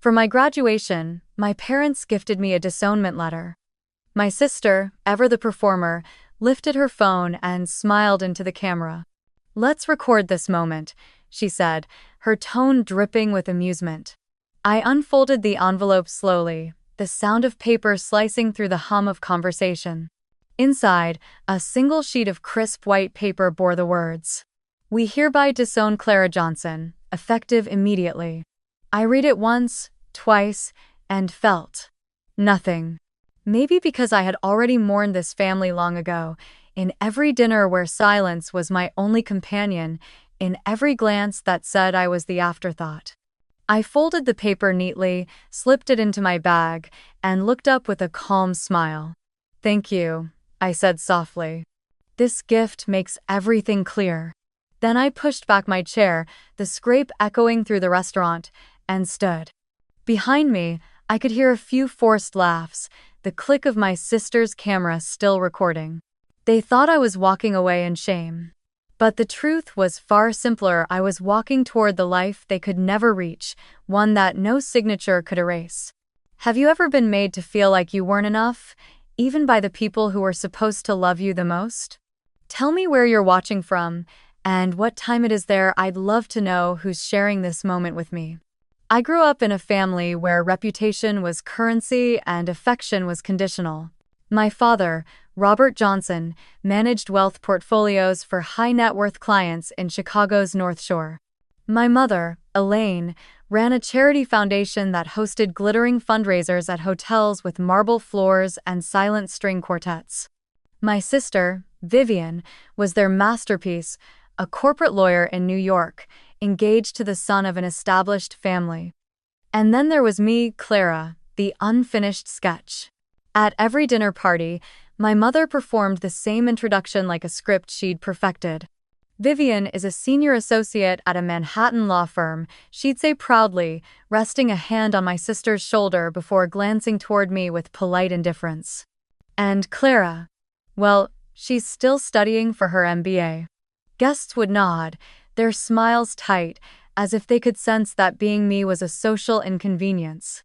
For my graduation, my parents gifted me a disownment letter. My sister, ever the performer, lifted her phone and smiled into the camera. "Let's record this moment," she said, her tone dripping with amusement. I unfolded the envelope slowly, the sound of paper slicing through the hum of conversation. Inside, a single sheet of crisp white paper bore the words, "We hereby disown Clara Johnson, effective immediately." I read it once, twice, and felt nothing. Maybe because I had already mourned this family long ago, in every dinner where silence was my only companion, in every glance that said I was the afterthought. I folded the paper neatly, slipped it into my bag, and looked up with a calm smile. "Thank you," I said softly. "This gift makes everything clear." Then I pushed back my chair, the scrape echoing through the restaurant, and stood. Behind me, I could hear a few forced laughs, the click of my sister's camera still recording. They thought I was walking away in shame. But the truth was far simpler. I was walking toward the life they could never reach, one that no signature could erase. Have you ever been made to feel like you weren't enough, even by the people who were supposed to love you the most? Tell me where you're watching from, and what time it is there. I'd love to know who's sharing this moment with me. I grew up in a family where reputation was currency and affection was conditional. My father, Robert Johnson, managed wealth portfolios for high-net-worth clients in Chicago's North Shore. My mother, Elaine, ran a charity foundation that hosted glittering fundraisers at hotels with marble floors and silent string quartets. My sister, Vivian, was their masterpiece, a corporate lawyer in New York, engaged to the son of an established family. And then there was me, Clara, the unfinished sketch. At every dinner party, my mother performed the same introduction like a script she'd perfected. "Vivian is a senior associate at a Manhattan law firm," she'd say proudly, resting a hand on my sister's shoulder before glancing toward me with polite indifference. "And Clara? Well, she's still studying for her MBA." Guests would nod, their smiles tight, as if they could sense that being me was a social inconvenience.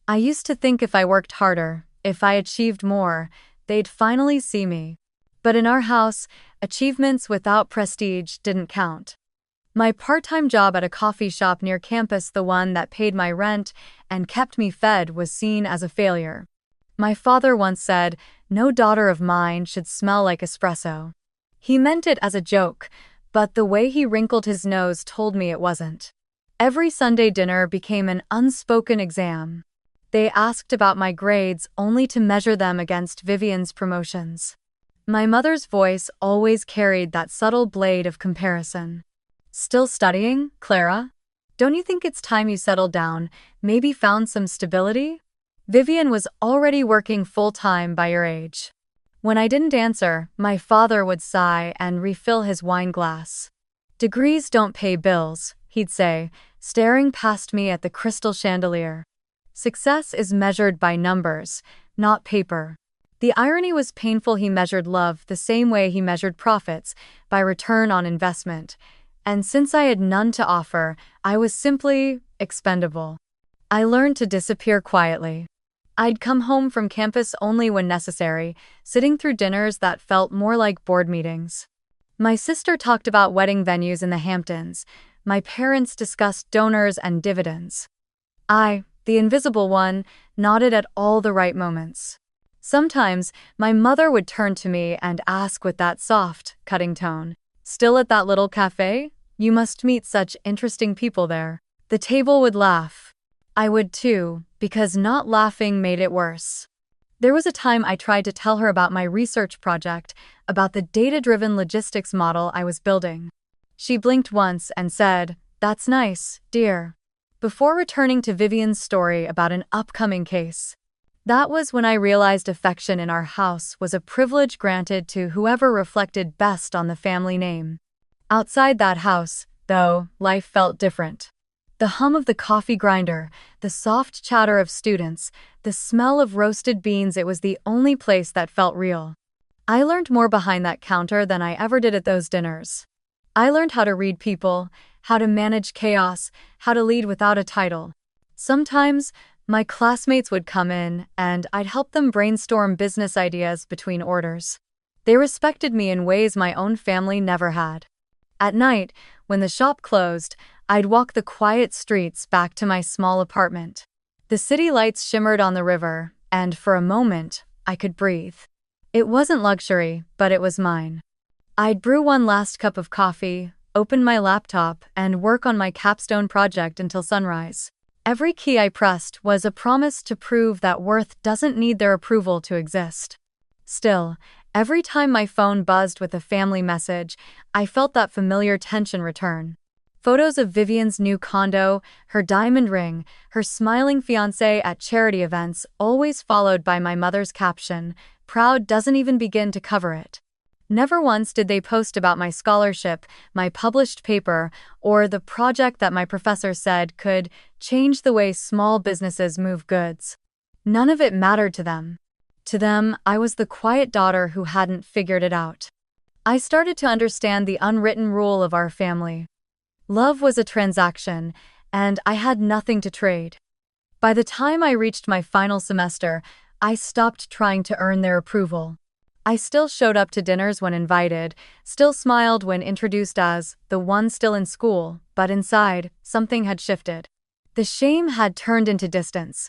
I used to think if I worked harder, if I achieved more, they'd finally see me. But in our house, achievements without prestige didn't count. My part-time job at a coffee shop near campus, the one that paid my rent and kept me fed, was seen as a failure. My father once said, "No daughter of mine should smell like espresso." He meant it as a joke, but the way he wrinkled his nose told me it wasn't. Every Sunday dinner became an unspoken exam. They asked about my grades only to measure them against Vivian's promotions. My mother's voice always carried that subtle blade of comparison. "Still studying, Clara? Don't you think it's time you settled down, maybe found some stability? Vivian was already working full-time by your age." When I didn't answer, my father would sigh and refill his wine glass. "Degrees don't pay bills," he'd say, staring past me at the crystal chandelier. "Success is measured by numbers, not paper." The irony was painful. He measured love the same way he measured profits, by return on investment. And since I had none to offer, I was simply expendable. I learned to disappear quietly. I'd come home from campus only when necessary, sitting through dinners that felt more like board meetings. My sister talked about wedding venues in the Hamptons. My parents discussed donors and dividends. I, the invisible one, nodded at all the right moments. Sometimes, my mother would turn to me and ask with that soft, cutting tone, "Still at that little cafe? You must meet such interesting people there." The table would laugh. I would too, because not laughing made it worse. There was a time I tried to tell her about my research project, about the data-driven logistics model I was building. She blinked once and said, "That's nice, dear," before returning to Vivian's story about an upcoming case. That was when I realized affection in our house was a privilege granted to whoever reflected best on the family name. Outside that house, though, life felt different. The hum of the coffee grinder, the soft chatter of students, the smell of roasted beans, it was the only place that felt real. I learned more behind that counter than I ever did at those dinners. I learned how to read people, how to manage chaos, how to lead without a title. Sometimes, my classmates would come in, and I'd help them brainstorm business ideas between orders. They respected me in ways my own family never had. At night, when the shop closed, I'd walk the quiet streets back to my small apartment. The city lights shimmered on the river, and for a moment, I could breathe. It wasn't luxury, but it was mine. I'd brew one last cup of coffee, open my laptop, and work on my capstone project until sunrise. Every key I pressed was a promise to prove that worth doesn't need their approval to exist. Still, every time my phone buzzed with a family message, I felt that familiar tension return. Photos of Vivian's new condo, her diamond ring, her smiling fiancé at charity events, always followed by my mother's caption, "Proud doesn't even begin to cover it." Never once did they post about my scholarship, my published paper, or the project that my professor said could change the way small businesses move goods. None of it mattered to them. To them, I was the quiet daughter who hadn't figured it out. I started to understand the unwritten rule of our family. Love was a transaction, and I had nothing to trade. By the time I reached my final semester, I stopped trying to earn their approval. I still showed up to dinners when invited, still smiled when introduced as the one still in school, but inside, something had shifted. The shame had turned into distance.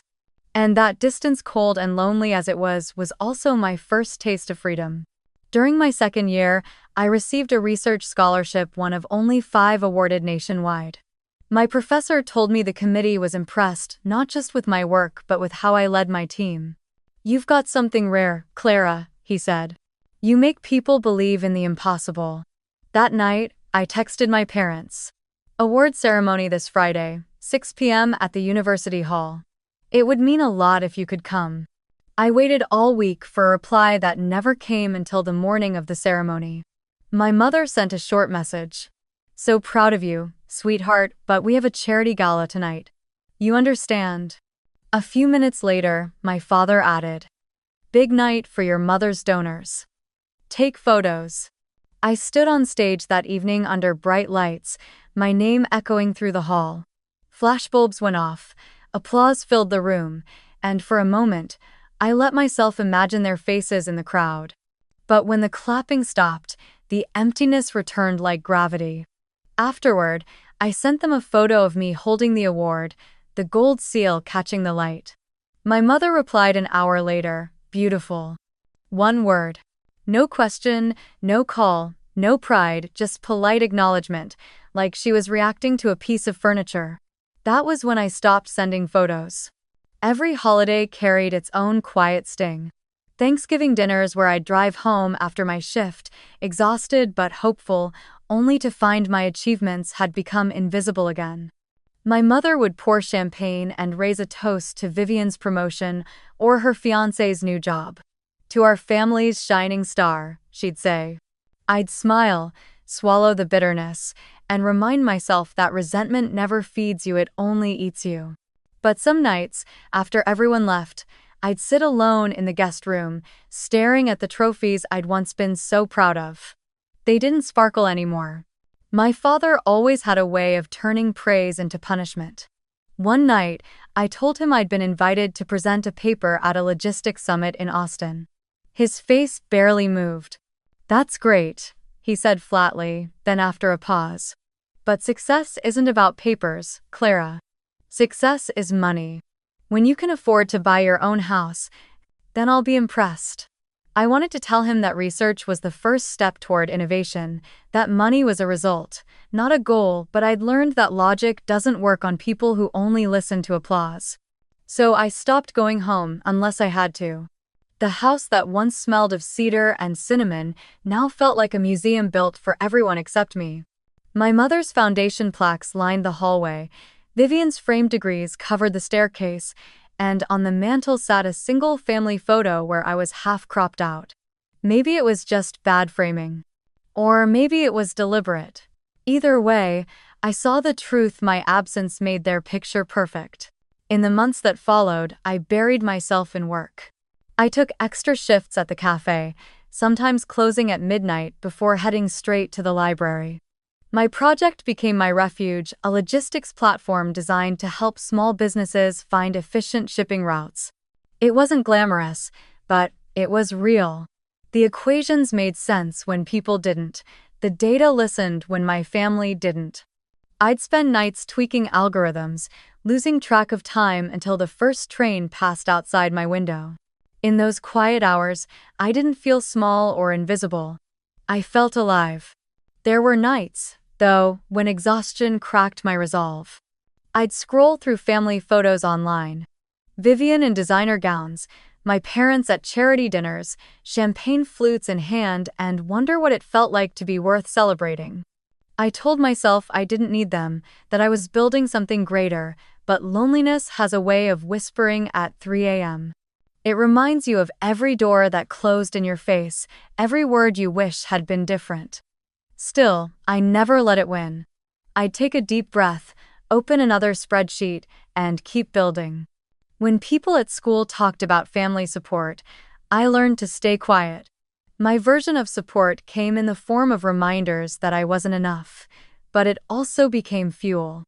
And that distance, cold and lonely as it was also my first taste of freedom. During my second year, I received a research scholarship, one of only 5 awarded nationwide. My professor told me the committee was impressed not just with my work but with how I led my team. "You've got something rare, Clara," he said. "You make people believe in the impossible." That night, I texted my parents. "Award ceremony this Friday, 6 p.m. at the University Hall. It would mean a lot if you could come." I waited all week for a reply that never came until the morning of the ceremony. My mother sent a short message. "So proud of you, sweetheart, but we have a charity gala tonight. You understand." A few minutes later, my father added, "Big night for your mother's donors. Take photos." I stood on stage that evening under bright lights, my name echoing through the hall. Flashbulbs went off, applause filled the room, and for a moment, I let myself imagine their faces in the crowd. But when the clapping stopped, the emptiness returned like gravity. Afterward, I sent them a photo of me holding the award, the gold seal catching the light. My mother replied an hour later, "Beautiful." One word. No question, no call, no pride, just polite acknowledgement, like she was reacting to a piece of furniture. That was when I stopped sending photos. Every holiday carried its own quiet sting. Thanksgiving dinners where I'd drive home after my shift, exhausted but hopeful, only to find my achievements had become invisible again. My mother would pour champagne and raise a toast to Vivian's promotion or her fiancé's new job. "To our family's shining star," she'd say. I'd smile, swallow the bitterness, and remind myself that resentment never feeds you, it only eats you. But some nights, after everyone left, I'd sit alone in the guest room, staring at the trophies I'd once been so proud of. They didn't sparkle anymore. My father always had a way of turning praise into punishment. One night, I told him I'd been invited to present a paper at a logistics summit in Austin. His face barely moved. "That's great," he said flatly, then after a pause. "But success isn't about papers, Clara. Success is money. When you can afford to buy your own house, then I'll be impressed." I wanted to tell him that research was the first step toward innovation, that money was a result, not a goal, but I'd learned that logic doesn't work on people who only listen to applause. So I stopped going home unless I had to. The house that once smelled of cedar and cinnamon now felt like a museum built for everyone except me. My mother's foundation plaques lined the hallway, Vivian's framed degrees covered the staircase, and on the mantel sat a single family photo where I was half cropped out. Maybe it was just bad framing. Or maybe it was deliberate. Either way, I saw the truth my absence made their picture perfect. In the months that followed, I buried myself in work. I took extra shifts at the cafe, sometimes closing at midnight before heading straight to the library. My project became my refuge, a logistics platform designed to help small businesses find efficient shipping routes. It wasn't glamorous, but it was real. The equations made sense when people didn't. The data listened when my family didn't. I'd spend nights tweaking algorithms, losing track of time until the first train passed outside my window. In those quiet hours, I didn't feel small or invisible. I felt alive. There were nights, though, when exhaustion cracked my resolve. I'd scroll through family photos online. Vivian in designer gowns, my parents at charity dinners, champagne flutes in hand, and wonder what it felt like to be worth celebrating. I told myself I didn't need them, that I was building something greater, but loneliness has a way of whispering at 3 a.m. It reminds you of every door that closed in your face, every word you wish had been different. Still, I never let it win. I'd take a deep breath, open another spreadsheet, and keep building. When people at school talked about family support, I learned to stay quiet. My version of support came in the form of reminders that I wasn't enough, but it also became fuel.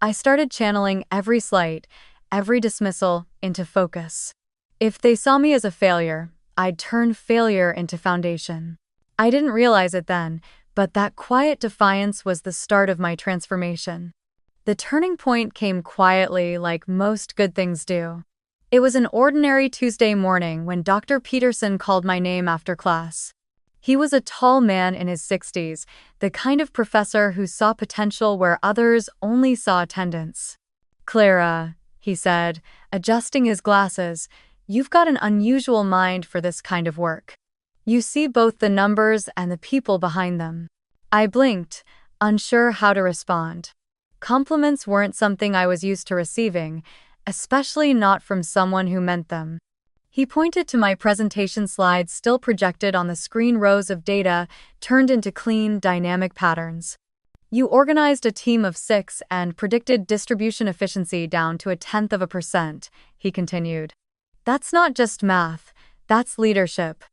I started channeling every slight, every dismissal, into focus. If they saw me as a failure, I'd turn failure into foundation. I didn't realize it then, but that quiet defiance was the start of my transformation. The turning point came quietly, like most good things do. It was an ordinary Tuesday morning when Dr. Peterson called my name after class. He was a tall man in his 60s, the kind of professor who saw potential where others only saw attendance. "Clara," he said, adjusting his glasses, "you've got an unusual mind for this kind of work. You see both the numbers and the people behind them." I blinked, unsure how to respond. Compliments weren't something I was used to receiving, especially not from someone who meant them. He pointed to my presentation slides still projected on the screen, rows of data turned into clean, dynamic patterns. "You organized a team of 6 and predicted distribution efficiency down to 0.1%, he continued. "That's not just math, that's leadership.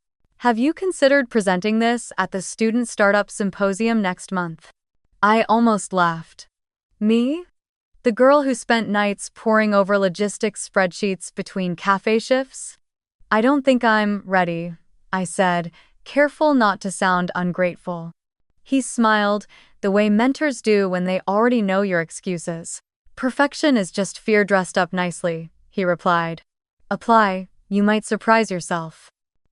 Have you considered presenting this at the Student Startup Symposium next month?" I almost laughed. Me? The girl who spent nights poring over logistics spreadsheets between cafe shifts? "I don't think I'm ready," I said, careful not to sound ungrateful. He smiled, the way mentors do when they already know your excuses. "Perfection is just fear dressed up nicely," he replied. "Apply, you might surprise yourself."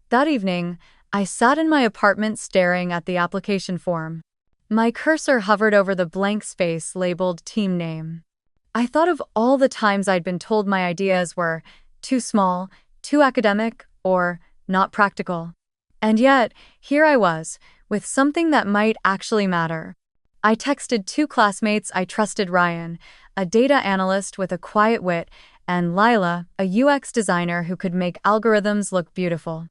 That evening, I sat in my apartment staring at the application form. My cursor hovered over the blank space labeled team name. I thought of all the times I'd been told my ideas were too small, too academic, or not practical. And yet, here I was, with something that might actually matter. I texted 2 classmates I trusted: Ryan, a data analyst with a quiet wit, and Lila, a UX designer who could make algorithms look beautiful.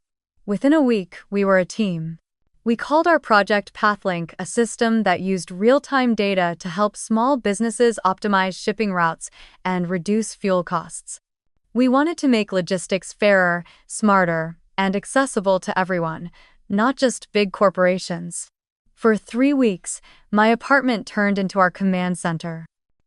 Within a week, we were a team. We called our project Pathlink, a system that used real-time data to help small businesses optimize shipping routes and reduce fuel costs. We wanted to make logistics fairer, smarter, and accessible to everyone, not just big corporations. For 3 weeks, my apartment turned into our command center.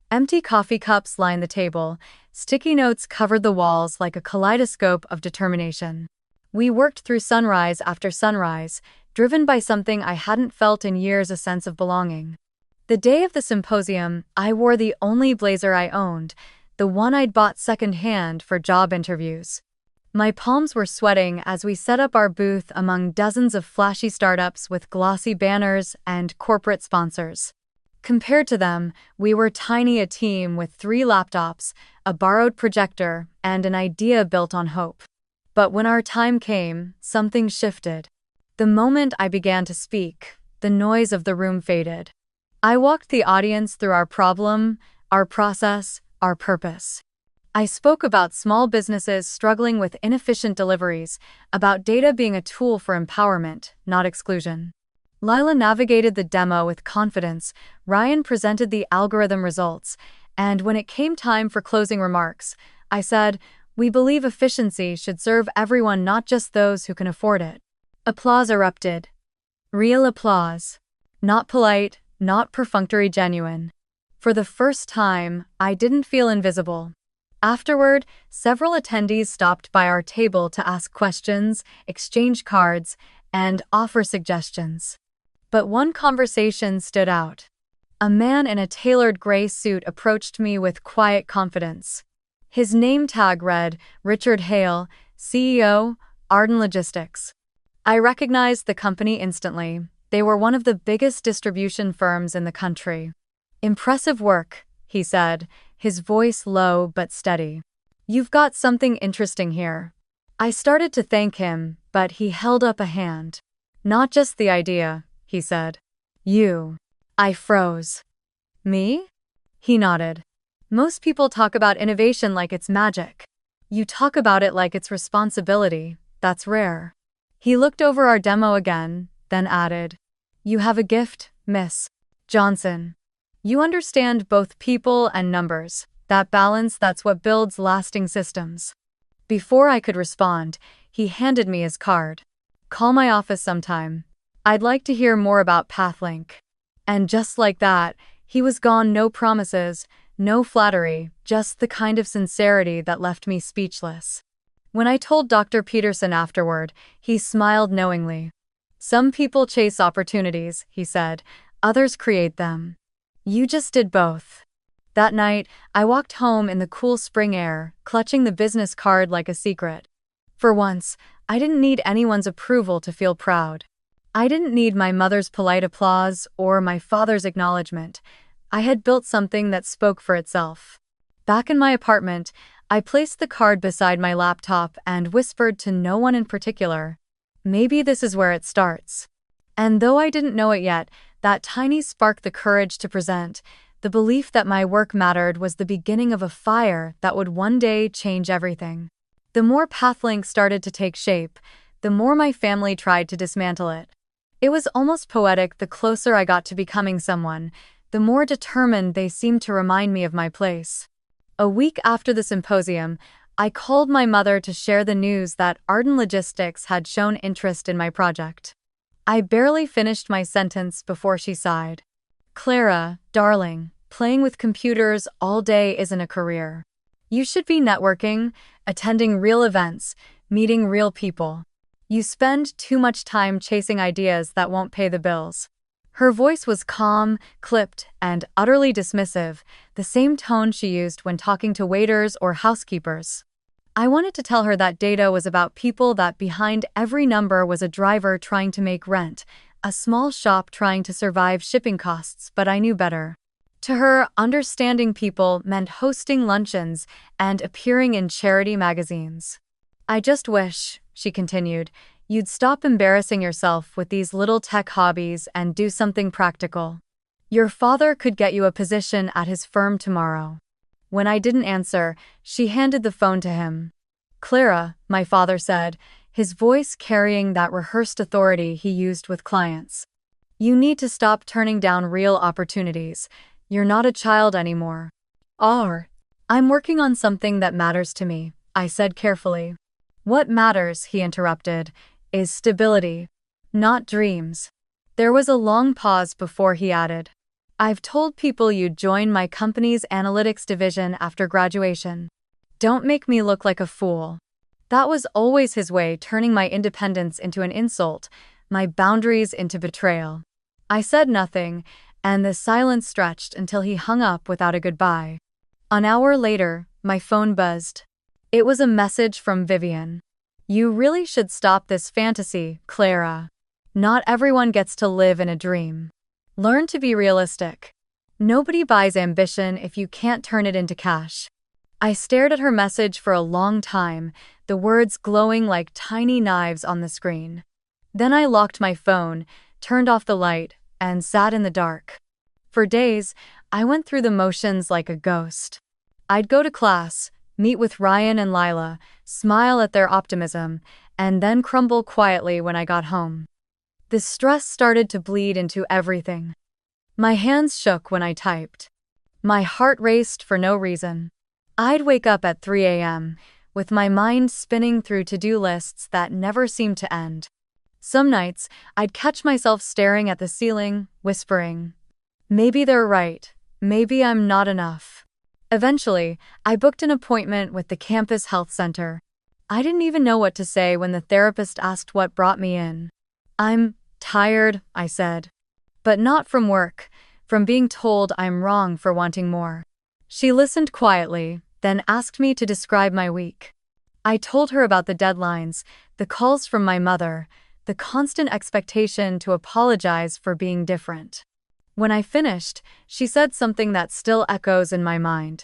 Empty coffee cups lined the table, sticky notes covered the walls like a kaleidoscope of determination. We worked through sunrise after sunrise, driven by something I hadn't felt in years: a sense of belonging. The day of the symposium, I wore the only blazer I owned, the one I'd bought secondhand for job interviews. My palms were sweating as we set up our booth among dozens of flashy startups with glossy banners and corporate sponsors. Compared to them, we were tiny, a team with 3 laptops, a borrowed projector, and an idea built on hope. But when our time came, something shifted. The moment I began to speak, the noise of the room faded. I walked the audience through our problem, our process, our purpose. I spoke about small businesses struggling with inefficient deliveries, about data being a tool for empowerment, not exclusion. Lila navigated the demo with confidence, Ryan presented the algorithm results, and when it came time for closing remarks, I said, "We believe efficiency should serve everyone, not just those who can afford it." Applause erupted. Real applause. Not polite, not perfunctory genuine. For the first time, I didn't feel invisible. Afterward, several attendees stopped by our table to ask questions, exchange cards, and offer suggestions. But one conversation stood out. A man in a tailored gray suit approached me with quiet confidence. His name tag read, Richard Hale, CEO, Arden Logistics. I recognized the company instantly. They were one of the biggest distribution firms in the country. "Impressive work," he said, his voice low but steady. "You've got something interesting here." I started to thank him, but he held up a hand. "Not just the idea," he said. "You." I froze. "Me?" He nodded. "Most people talk about innovation like it's magic. You talk about it like it's responsibility. That's rare." He looked over our demo again, then added, "You have a gift, Miss Johnson. You understand both people and numbers. That balance, that's what builds lasting systems." Before I could respond, he handed me his card. "Call my office sometime. I'd like to hear more about PathLink." And just like that, he was gone. No promises, no flattery, just the kind of sincerity that left me speechless. When I told Dr. Peterson afterward, he smiled knowingly. "Some people chase opportunities," he said, "others create them. You just did both." That night, I walked home in the cool spring air, clutching the business card like a secret. For once, I didn't need anyone's approval to feel proud. I didn't need my mother's polite applause or my father's acknowledgement. I had built something that spoke for itself. Back in my apartment, I placed the card beside my laptop and whispered to no one in particular, "Maybe this is where it starts." And though I didn't know it yet, that tiny spark, the courage to present, the belief that my work mattered, was the beginning of a fire that would one day change everything. The more PathLink started to take shape, the more my family tried to dismantle it. It was almost poetic. The closer I got to becoming someone, the more determined they seemed to remind me of my place. A week after the symposium, I called my mother to share the news that Arden Logistics had shown interest in my project. I barely finished my sentence before she sighed. "Clara, darling, playing with computers all day isn't a career. You should be networking, attending real events, meeting real people. You spend too much time chasing ideas that won't pay the bills." Her voice was calm, clipped, and utterly dismissive, the same tone she used when talking to waiters or housekeepers. I wanted to tell her that data was about people, that behind every number was a driver trying to make rent, a small shop trying to survive shipping costs, but I knew better. To her, understanding people meant hosting luncheons and appearing in charity magazines. "I just wish," she continued, "you'd stop embarrassing yourself with these little tech hobbies and do something practical. Your father could get you a position at his firm tomorrow." When I didn't answer, she handed the phone to him. "Clara," my father said, his voice carrying that rehearsed authority he used with clients. "You need to stop turning down real opportunities. You're not a child anymore." "I'm working on something that matters to me," I said carefully. "What matters," he interrupted, "is stability, not dreams." There was a long pause before he added, "I've told people you'd join my company's analytics division after graduation. Don't make me look like a fool." That was always his way, turning my independence into an insult, my boundaries into betrayal. I said nothing, and the silence stretched until he hung up without a goodbye. An hour later, my phone buzzed. It was a message from Vivian. "You really should stop this fantasy, Clara. Not everyone gets to live in a dream. Learn to be realistic. Nobody buys ambition if you can't turn it into cash." I stared at her message for a long time, the words glowing like tiny knives on the screen. Then I locked my phone, turned off the light, and sat in the dark. For days, I went through the motions like a ghost. I'd go to class, meet with Ryan and Lila, smile at their optimism, and then crumble quietly when I got home. The stress started to bleed into everything. My hands shook when I typed. My heart raced for no reason. I'd wake up at 3 a.m., with my mind spinning through to-do lists that never seemed to end. Some nights, I'd catch myself staring at the ceiling, whispering, Maybe they're right. Maybe I'm not enough. Eventually, I booked an appointment with the campus health center. I didn't even know what to say when the therapist asked what brought me in. I'm tired, I said. But not from work, from being told I'm wrong for wanting more. She listened quietly, then asked me to describe my week. I told her about the deadlines, the calls from my mother, the constant expectation to apologize for being different. When I finished, she said something that still echoes in my mind.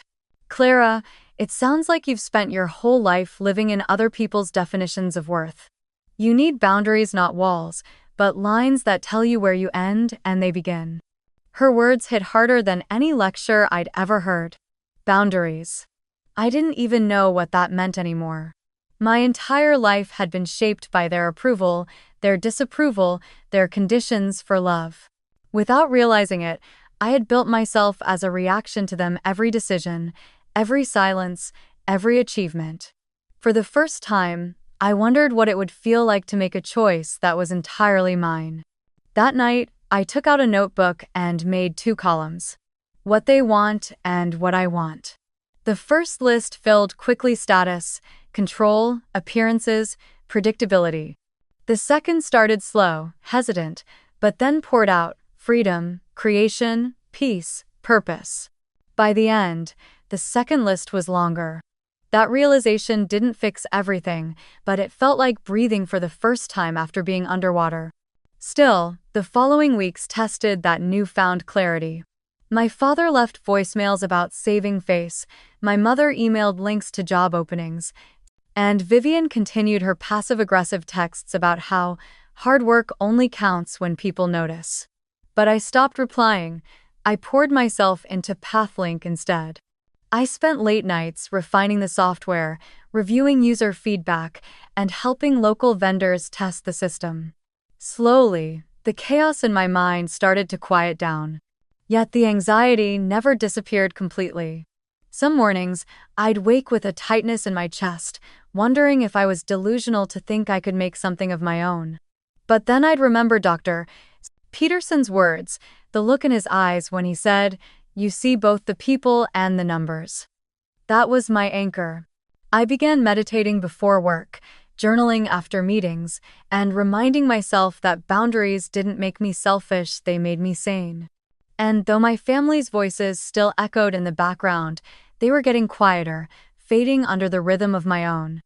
Clara, it sounds like you've spent your whole life living in other people's definitions of worth. You need boundaries, not walls, but lines that tell you where you end and they begin. Her words hit harder than any lecture I'd ever heard. Boundaries. I didn't even know what that meant anymore. My entire life had been shaped by their approval, their disapproval, their conditions for love. Without realizing it, I had built myself as a reaction to them every decision, every silence, every achievement. For the first time, I wondered what it would feel like to make a choice that was entirely mine. That night, I took out a notebook and made 2 columns. What they want and what I want. The first list filled quickly status, control, appearances, predictability. The second started slow, hesitant, but then poured out freedom, creation, peace, purpose. By the end, the second list was longer. That realization didn't fix everything, but it felt like breathing for the first time after being underwater. Still, the following weeks tested that newfound clarity. My father left voicemails about saving face, my mother emailed links to job openings, and Vivian continued her passive-aggressive texts about how hard work only counts when people notice. But I stopped replying. I poured myself into Pathlink instead. I spent late nights refining the software, reviewing user feedback, and helping local vendors test the system. Slowly, the chaos in my mind started to quiet down. Yet the anxiety never disappeared completely. Some mornings, I'd wake with a tightness in my chest, wondering if I was delusional to think I could make something of my own. But then I'd remember Dr. Peterson's words, the look in his eyes when he said, "You see both the people and the numbers." That was my anchor. I began meditating before work, journaling after meetings, and reminding myself that boundaries didn't make me selfish, they made me sane. And though my family's voices still echoed in the background, they were getting quieter, fading under the rhythm of my own.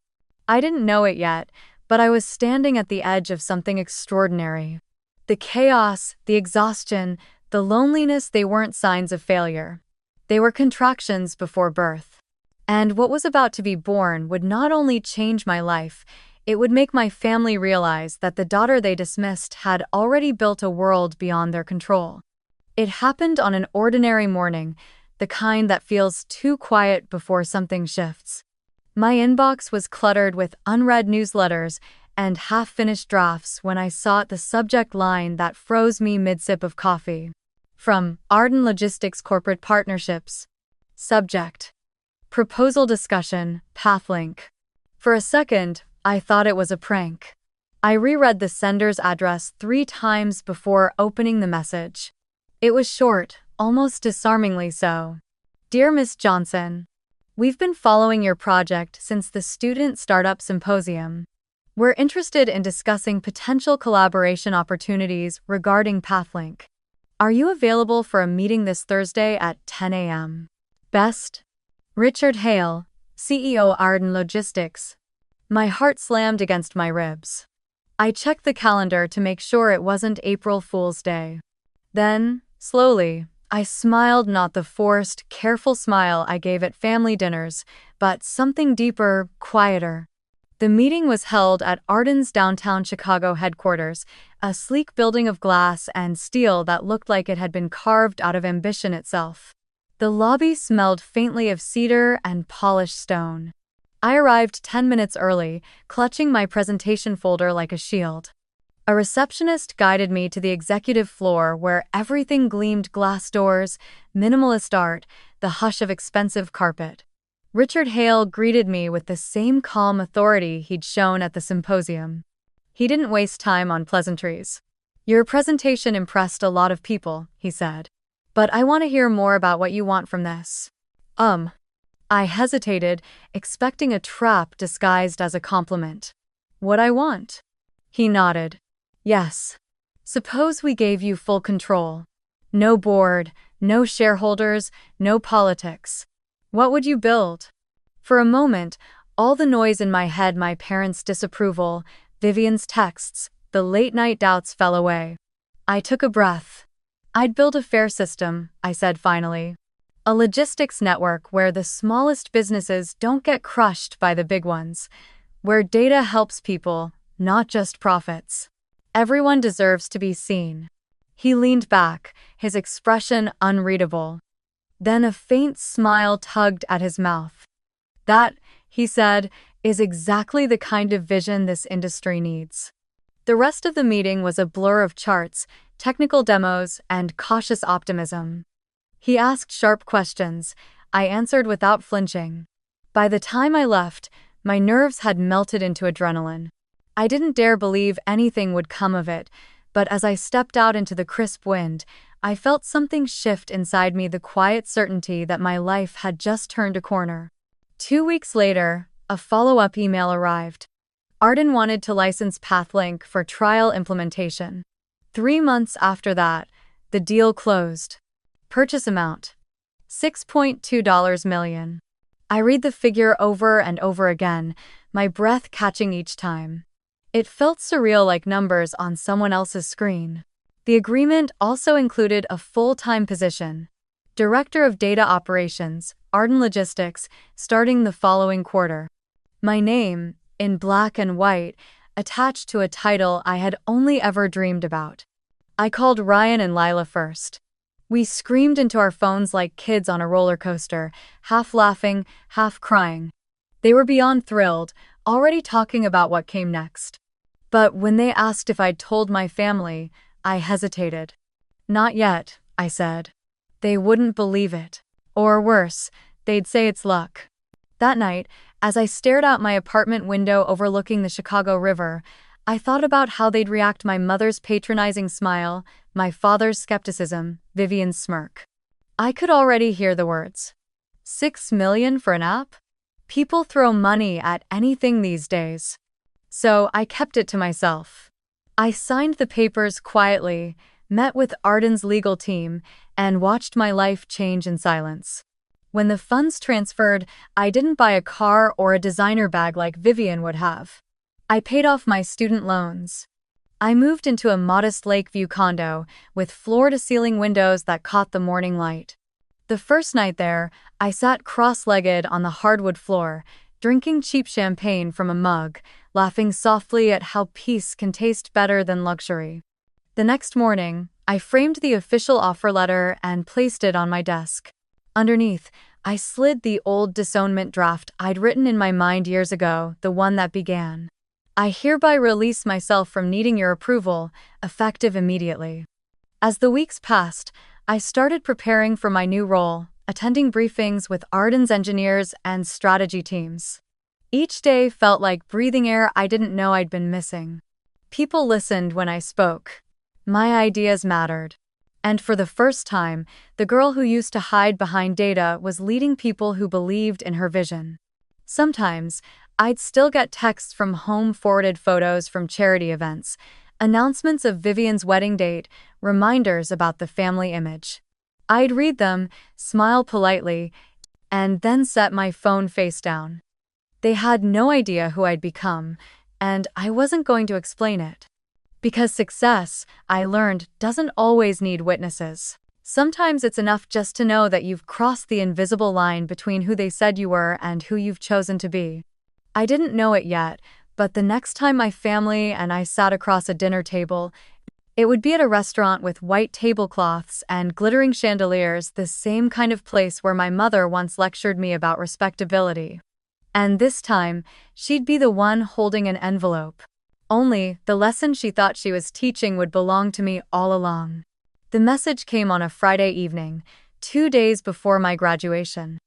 I didn't know it yet, but I was standing at the edge of something extraordinary. The chaos, the exhaustion, the loneliness, they weren't signs of failure. They were contractions before birth. And what was about to be born would not only change my life, it would make my family realize that the daughter they dismissed had already built a world beyond their control. It happened on an ordinary morning, the kind that feels too quiet before something shifts. My inbox was cluttered with unread newsletters and half-finished drafts when I saw the subject line that froze me mid-sip of coffee. From Arden Logistics Corporate Partnerships. Subject: Proposal Discussion, Pathlink. For a second, I thought it was a prank. I reread the sender's address 3 times before opening the message. It was short, almost disarmingly so. Dear Miss Johnson, we've been following your project since the Student Startup Symposium. We're interested in discussing potential collaboration opportunities regarding Pathlink. Are you available for a meeting this Thursday at 10 a.m.? Best, Richard Hale, CEO Arden Logistics. My heart slammed against my ribs. I checked the calendar to make sure it wasn't April Fool's Day. Then, slowly, I smiled, not the forced, careful smile I gave at family dinners, but something deeper, quieter. The meeting was held at Arden's downtown Chicago headquarters, a sleek building of glass and steel that looked like it had been carved out of ambition itself. The lobby smelled faintly of cedar and polished stone. I arrived 10 minutes early, clutching my presentation folder like a shield. A receptionist guided me to the executive floor where everything gleamed: glass doors, minimalist art, the hush of expensive carpet. Richard Hale greeted me with the same calm authority he'd shown at the symposium. He didn't waste time on pleasantries. Your presentation impressed a lot of people, he said. But I want to hear more about what you want from this. I hesitated, expecting a trap disguised as a compliment. What I want? He nodded. Yes. Suppose we gave you full control. No board, no shareholders, no politics. What would you build? For a moment, all the noise in my head, my parents' disapproval, Vivian's texts, the late-night doubts fell away. I took a breath. I'd build a fair system, I said finally. A logistics network where the smallest businesses don't get crushed by the big ones, where data helps people, not just profits. Everyone deserves to be seen. He leaned back, his expression unreadable. Then a faint smile tugged at his mouth. That, he said, is exactly the kind of vision this industry needs. The rest of the meeting was a blur of charts, technical demos, and cautious optimism. He asked sharp questions. I answered without flinching. By the time I left, my nerves had melted into adrenaline. I didn't dare believe anything would come of it, but as I stepped out into the crisp wind, I felt something shift inside me, the quiet certainty that my life had just turned a corner. 2 weeks later, a follow-up email arrived. Arden wanted to license PathLink for trial implementation. 3 months after that, the deal closed. Purchase amount: $6.2 million. I read the figure over and over again, my breath catching each time. It felt surreal, like numbers on someone else's screen. The agreement also included a full-time position, Director of Data Operations, Arden Logistics, starting the following quarter. My name, in black and white, attached to a title I had only ever dreamed about. I called Ryan and Lila first. We screamed into our phones like kids on a roller coaster, half laughing, half crying. They were beyond thrilled, already talking about what came next. But when they asked if I'd told my family, I hesitated. Not yet, I said. They wouldn't believe it. Or worse, they'd say it's luck. That night, as I stared out my apartment window overlooking the Chicago River, I thought about how they'd react: my mother's patronizing smile, my father's skepticism, Vivian's smirk. I could already hear the words. $6 million for an app? People throw money at anything these days. So I kept it to myself. I signed the papers quietly, met with Arden's legal team, and watched my life change in silence. When the funds transferred, I didn't buy a car or a designer bag like Vivian would have. I paid off my student loans. I moved into a modest lakeview condo with floor-to-ceiling windows that caught the morning light. The first night there, I sat cross-legged on the hardwood floor, drinking cheap champagne from a mug, laughing softly at how peace can taste better than luxury. The next morning, I framed the official offer letter and placed it on my desk. Underneath, I slid the old Disownment draft I'd written in my mind years ago, the one that began, "I hereby release myself from needing your approval, effective immediately." As the weeks passed, I started preparing for my new role, attending briefings with Arden's engineers and strategy teams. Each day felt like breathing air I didn't know I'd been missing. People listened when I spoke. My ideas mattered. And for the first time, the girl who used to hide behind data was leading people who believed in her vision. Sometimes, I'd still get texts from home, forwarded photos from charity events, announcements of Vivian's wedding date, reminders about the family image. I'd read them, smile politely, and then set my phone face down. They had no idea who I'd become, and I wasn't going to explain it. Because success, I learned, doesn't always need witnesses. Sometimes it's enough just to know that you've crossed the invisible line between who they said you were and who you've chosen to be. I didn't know it yet, but the next time my family and I sat across a dinner table, it would be at a restaurant with white tablecloths and glittering chandeliers, the same kind of place where my mother once lectured me about respectability. And this time, she'd be the one holding an envelope. Only, the lesson she thought she was teaching would belong to me all along. The message came on a Friday evening, 2 days before my graduation.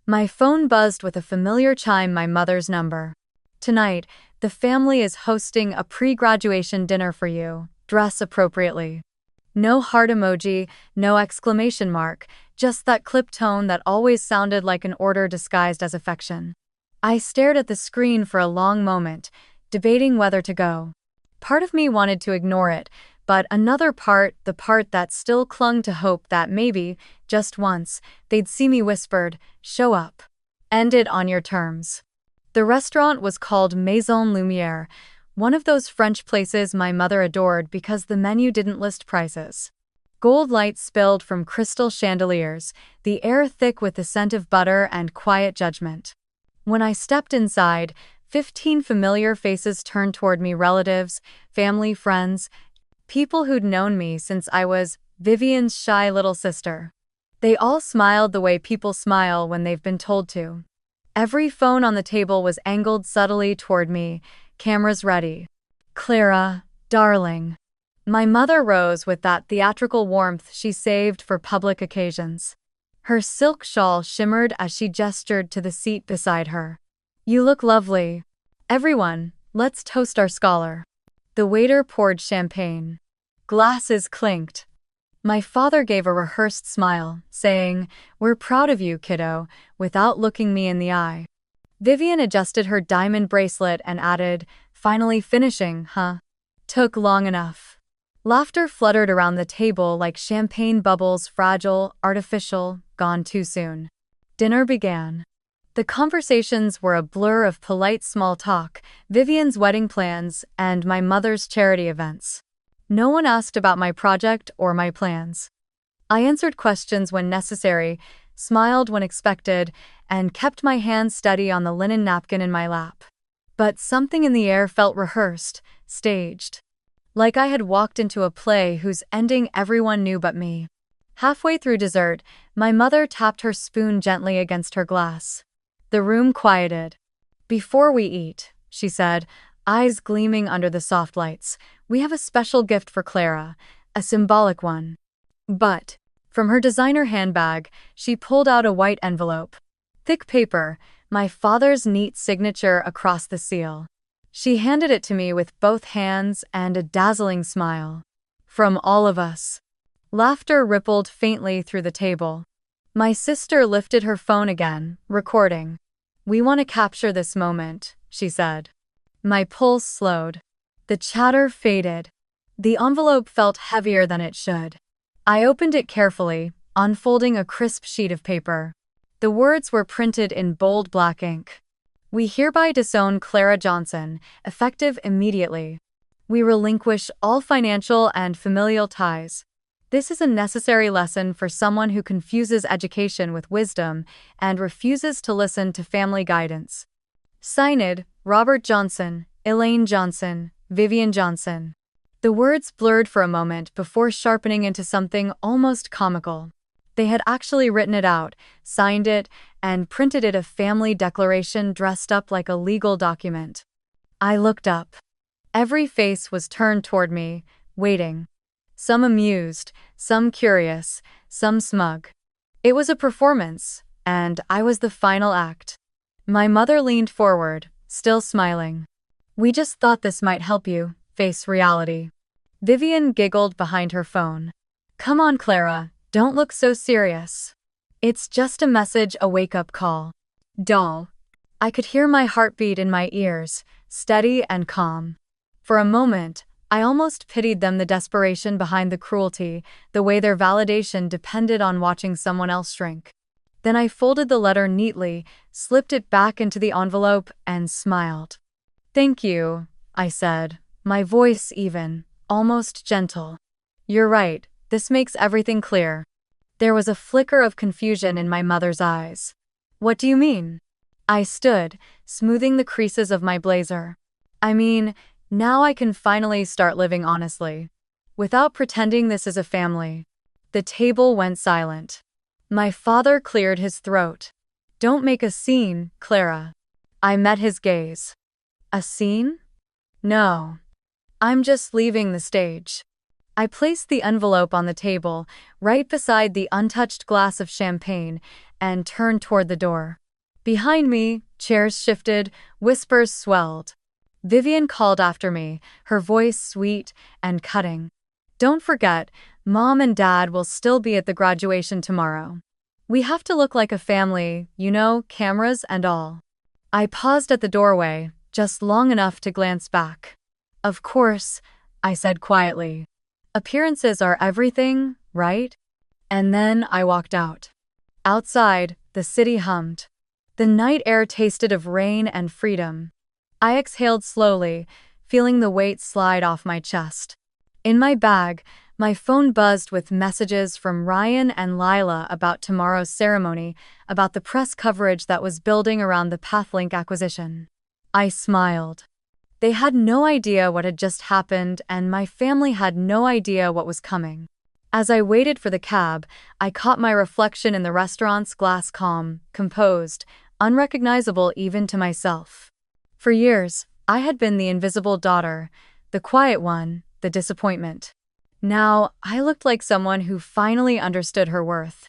My phone buzzed with a familiar chime, my mother's number. "Tonight, the family is hosting a pre-graduation dinner for you. Dress appropriately." No heart emoji, no exclamation mark, just that clipped tone that always sounded like an order disguised as affection. I stared at the screen for a long moment, debating whether to go. Part of me wanted to ignore it, but another part, the part that still clung to hope that maybe, just once, they'd see me, whispered, "Show up. End it on your terms." The restaurant was called Maison Lumière, one of those French places my mother adored because the menu didn't list prices. Gold light spilled from crystal chandeliers, the air thick with the scent of butter and quiet judgment. When I stepped inside, 15 familiar faces turned toward me, relatives, family, friends, people who'd known me since I was Vivian's shy little sister. They all smiled the way people smile when they've been told to. Every phone on the table was angled subtly toward me, cameras ready. "Clara, darling." My mother rose with that theatrical warmth she saved for public occasions. Her silk shawl shimmered as she gestured to the seat beside her. "You look lovely. Everyone, let's toast our scholar." The waiter poured champagne. Glasses clinked. My father gave a rehearsed smile, saying, "We're proud of you, kiddo," without looking me in the eye. Vivian adjusted her diamond bracelet and added, "Finally finishing, huh? Took long enough." Laughter fluttered around the table like champagne bubbles, fragile, artificial, gone too soon. Dinner began. The conversations were a blur of polite small talk, Vivian's wedding plans, and my mother's charity events. No one asked about my project or my plans. I answered questions when necessary, smiled when expected, and kept my hands steady on the linen napkin in my lap. But something in the air felt rehearsed, staged. Like I had walked into a play whose ending everyone knew but me. Halfway through dessert, my mother tapped her spoon gently against her glass. The room quieted. "Before we eat," she said, eyes gleaming under the soft lights, "we have a special gift for Clara, a symbolic one." But, from her designer handbag, she pulled out a white envelope. Thick paper, my father's neat signature across the seal. She handed it to me with both hands and a dazzling smile. "From all of us." Laughter rippled faintly through the table. My sister lifted her phone again, recording. "We want to capture this moment," she said. My pulse slowed. The chatter faded. The envelope felt heavier than it should. I opened it carefully, unfolding a crisp sheet of paper. The words were printed in bold black ink. "We hereby disown Clara Johnson, effective immediately. We relinquish all financial and familial ties. This is a necessary lesson for someone who confuses education with wisdom and refuses to listen to family guidance. Signed, Robert Johnson, Elaine Johnson, Vivian Johnson." The words blurred for a moment before sharpening into something almost comical. They had actually written it out, signed it, and printed it, a family declaration dressed up like a legal document. I looked up. Every face was turned toward me, waiting. Some amused, some curious, some smug. It was a performance, and I was the final act. My mother leaned forward, still smiling. "We just thought this might help you face reality." Vivian giggled behind her phone. "Come on, Clara, don't look so serious. It's just a message, a wake-up call." Doll. I could hear my heartbeat in my ears, steady and calm. For a moment, I almost pitied them, the desperation behind the cruelty, the way their validation depended on watching someone else shrink. Then I folded the letter neatly, slipped it back into the envelope, and smiled. "Thank you," I said, my voice even, almost gentle. "You're right, this makes everything clear." There was a flicker of confusion in my mother's eyes. "What do you mean?" I stood, smoothing the creases of my blazer. "I mean, now I can finally start living honestly. Without pretending this is a family." The table went silent. My father cleared his throat. "Don't make a scene, Clara." I met his gaze. "A scene? No. I'm just leaving the stage." I placed the envelope on the table, right beside the untouched glass of champagne, and turned toward the door. Behind me, chairs shifted, whispers swelled. Vivian called after me, her voice sweet and cutting. "Don't forget, Mom and Dad will still be at the graduation tomorrow. We have to look like a family, you know, cameras and all. I paused at the doorway, just long enough to glance back. Of course, I said quietly. Appearances are everything, right? And then I walked out. Outside, the city hummed. The night air tasted of rain and freedom. I exhaled slowly, feeling the weight slide off my chest. In my bag, my phone buzzed with messages from Ryan and Lila about tomorrow's ceremony, about the press coverage that was building around the Pathlink acquisition. I smiled. They had no idea what had just happened, and my family had no idea what was coming. As I waited for the cab, I caught my reflection in the restaurant's glass, calm, composed, unrecognizable even to myself. For years, I had been the invisible daughter, the quiet one, the disappointment. Now, I looked like someone who finally understood her worth.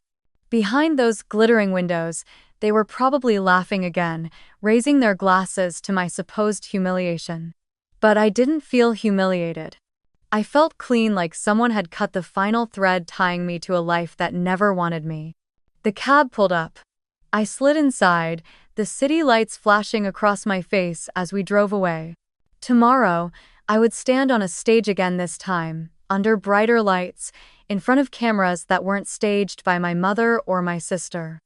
Behind those glittering windows, they were probably laughing again, raising their glasses to my supposed humiliation. But I didn't feel humiliated. I felt clean, like someone had cut the final thread tying me to a life that never wanted me. The cab pulled up. I slid inside, the city lights flashing across my face as we drove away. Tomorrow, I would stand on a stage again, this time, under brighter lights, in front of cameras that weren't staged by my mother or my sister.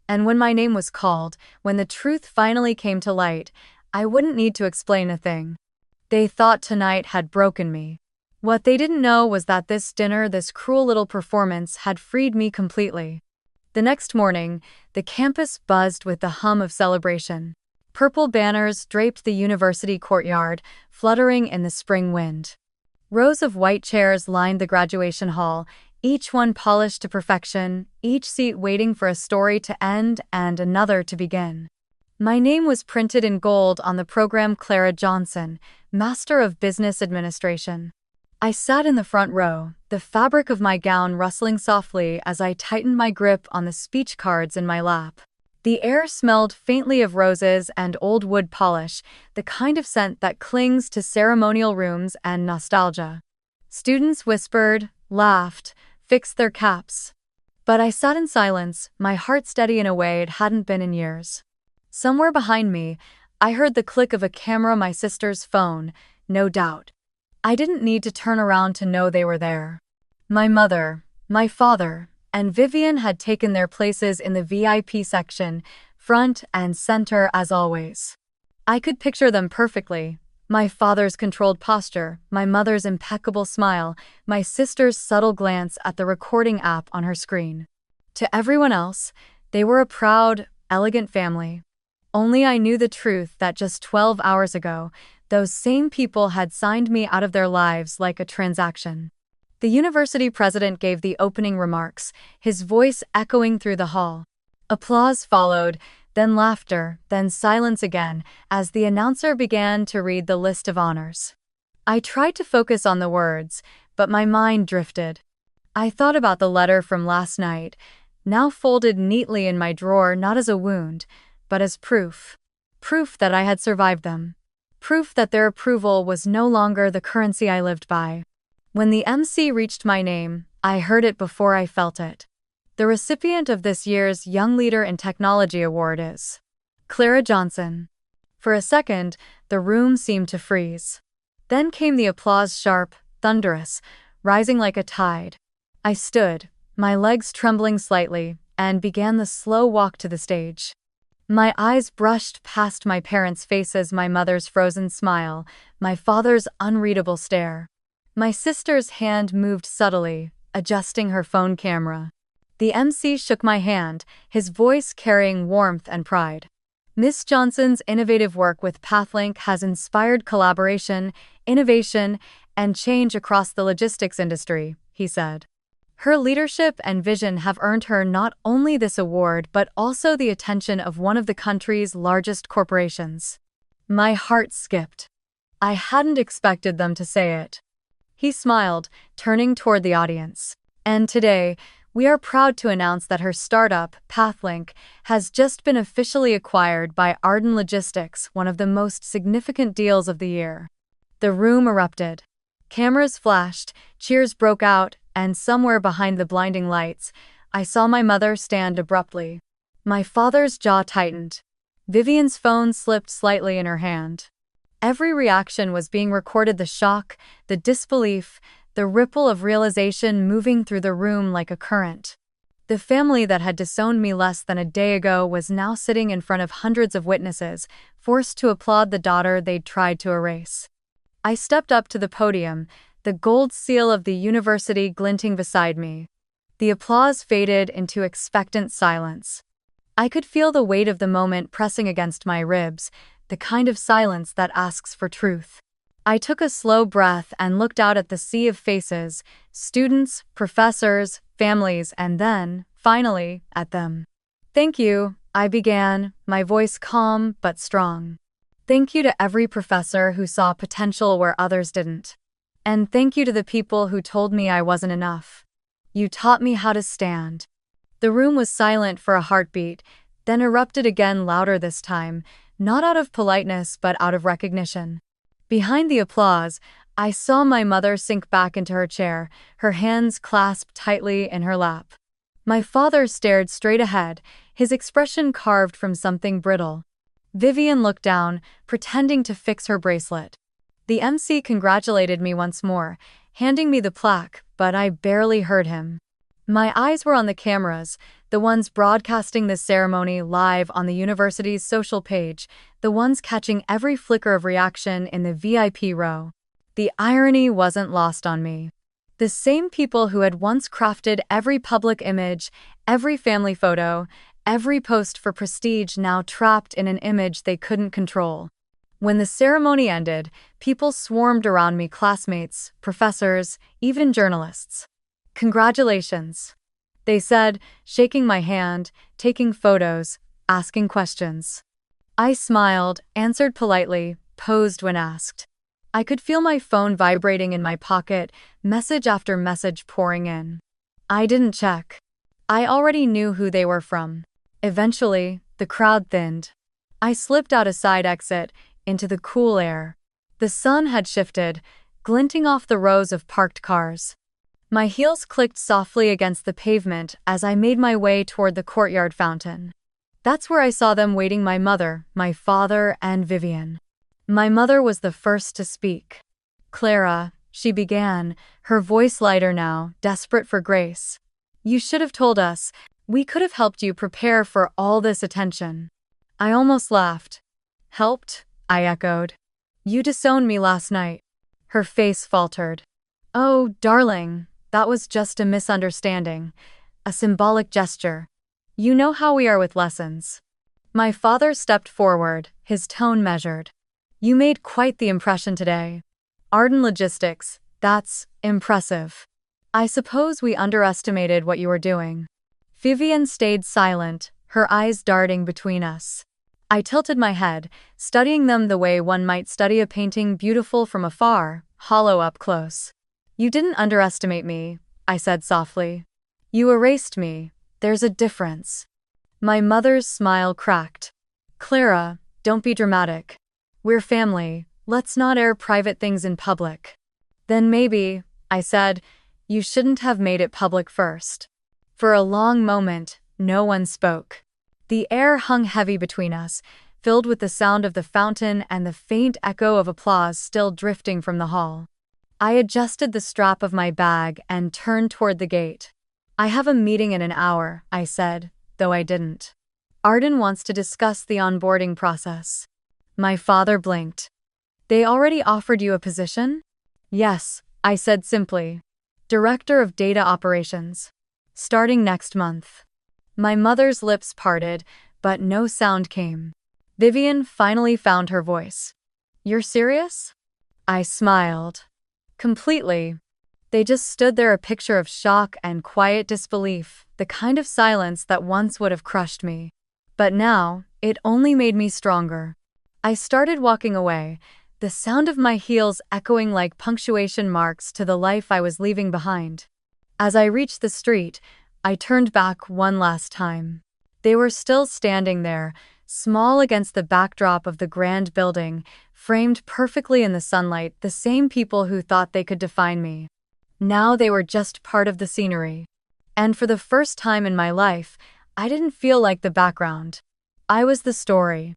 And when my name was called, when the truth finally came to light, I wouldn't need to explain a thing. They thought tonight had broken me. What they didn't know was that this dinner, this cruel little performance, had freed me completely. The next morning, the campus buzzed with the hum of celebration. Purple banners draped the university courtyard, fluttering in the spring wind. Rows of white chairs lined the graduation hall, each one polished to perfection, each seat waiting for a story to end and another to begin. My name was printed in gold on the program: Clara Johnson, Master of Business Administration. I sat in the front row, the fabric of my gown rustling softly as I tightened my grip on the speech cards in my lap. The air smelled faintly of roses and old wood polish, the kind of scent that clings to ceremonial rooms and nostalgia. Students whispered, laughed, fixed their caps. But I sat in silence, my heart steady in a way it hadn't been in years. Somewhere behind me, I heard the click of a camera, my sister's phone, no doubt. I didn't need to turn around to know they were there. My mother, my father, and Vivian had taken their places in the VIP section, front and center as always. I could picture them perfectly. My father's controlled posture, my mother's impeccable smile, my sister's subtle glance at the recording app on her screen. To everyone else, they were a proud, elegant family. Only I knew the truth that just 12 hours ago, those same people had signed me out of their lives like a transaction. The university president gave the opening remarks, his voice echoing through the hall. Applause followed, then laughter, then silence again, as the announcer began to read the list of honors. I tried to focus on the words, but my mind drifted. I thought about the letter from last night, now folded neatly in my drawer, not as a wound, but as proof. Proof that I had survived them. Proof that their approval was no longer the currency I lived by. When the MC reached my name, I heard it before I felt it. The recipient of this year's Young Leader in Technology Award is Clara Johnson. For a second, the room seemed to freeze. Then came the applause, sharp, thunderous, rising like a tide. I stood, my legs trembling slightly, and began the slow walk to the stage. My eyes brushed past my parents' faces, my mother's frozen smile, my father's unreadable stare. My sister's hand moved subtly, adjusting her phone camera. The MC shook my hand, his voice carrying warmth and pride. Miss Johnson's innovative work with Pathlink has inspired collaboration, innovation, and change across the logistics industry, he said. Her leadership and vision have earned her not only this award but also the attention of one of the country's largest corporations. My heart skipped. I hadn't expected them to say it. He smiled, turning toward the audience. And today, we are proud to announce that her startup, Pathlink, has just been officially acquired by Arden Logistics, one of the most significant deals of the year. The room erupted. Cameras flashed, cheers broke out, and somewhere behind the blinding lights, I saw my mother stand abruptly. My father's jaw tightened. Vivian's phone slipped slightly in her hand. Every reaction was being recorded: the shock, the disbelief, the ripple of realization moving through the room like a current. The family that had disowned me less than a day ago was now sitting in front of hundreds of witnesses, forced to applaud the daughter they'd tried to erase. I stepped up to the podium, the gold seal of the university glinting beside me. The applause faded into expectant silence. I could feel the weight of the moment pressing against my ribs, the kind of silence that asks for truth. I took a slow breath and looked out at the sea of faces: students, professors, families, and then, finally, at them. "Thank you," I began, my voice calm but strong. "Thank you to every professor who saw potential where others didn't. And thank you to the people who told me I wasn't enough. You taught me how to stand." The room was silent for a heartbeat, then erupted again, louder this time, not out of politeness but out of recognition. Behind the applause, I saw my mother sink back into her chair, her hands clasped tightly in her lap. My father stared straight ahead, his expression carved from something brittle. Vivian looked down, pretending to fix her bracelet. The MC congratulated me once more, handing me the plaque, but I barely heard him. My eyes were on the cameras, the ones broadcasting this ceremony live on the university's social page, the ones catching every flicker of reaction in the VIP row. The irony wasn't lost on me. The same people who had once crafted every public image, every family photo, every post for prestige, now trapped in an image they couldn't control. When the ceremony ended, people swarmed around me: classmates, professors, even journalists. "Congratulations," they said, shaking my hand, taking photos, asking questions. I smiled, answered politely, posed when asked. I could feel my phone vibrating in my pocket, message after message pouring in. I didn't check. I already knew who they were from. Eventually, the crowd thinned. I slipped out a side exit, into the cool air. The sun had shifted, glinting off the rows of parked cars. My heels clicked softly against the pavement as I made my way toward the courtyard fountain. That's where I saw them waiting: my mother, my father, and Vivian. My mother was the first to speak. "Clara," she began, her voice lighter now, desperate for grace. "You should have told us. We could have helped you prepare for all this attention." I almost laughed. "Helped?" I echoed. "You disowned me last night." Her face faltered. "Oh, darling, that was just a misunderstanding, a symbolic gesture. You know how we are with lessons." My father stepped forward, his tone measured. "You made quite the impression today. Art and logistics, that's impressive. I suppose we underestimated what you were doing." Vivian stayed silent, her eyes darting between us. I tilted my head, studying them the way one might study a painting, beautiful from afar, hollow up close. "You didn't underestimate me," I said softly. "You erased me. There's a difference." My mother's smile cracked. "Clara, don't be dramatic. We're family. Let's not air private things in public." "Then maybe," I said, "you shouldn't have made it public first." For a long moment, no one spoke. The air hung heavy between us, filled with the sound of the fountain and the faint echo of applause still drifting from the hall. I adjusted the strap of my bag and turned toward the gate. "I have a meeting in an hour," I said, though I didn't. "Arden wants to discuss the onboarding process." My father blinked. "They already offered you a position?" "Yes," I said simply. "Director of Data Operations. Starting next month." My mother's lips parted, but no sound came. Vivian finally found her voice. "You're serious?" I smiled. "Completely." They just stood there, a picture of shock and quiet disbelief, the kind of silence that once would have crushed me. But now, it only made me stronger. I started walking away, the sound of my heels echoing like punctuation marks to the life I was leaving behind. As I reached the street, I turned back one last time. They were still standing there, small against the backdrop of the grand building, framed perfectly in the sunlight, the same people who thought they could define me. Now they were just part of the scenery. And for the first time in my life, I didn't feel like the background. I was the story.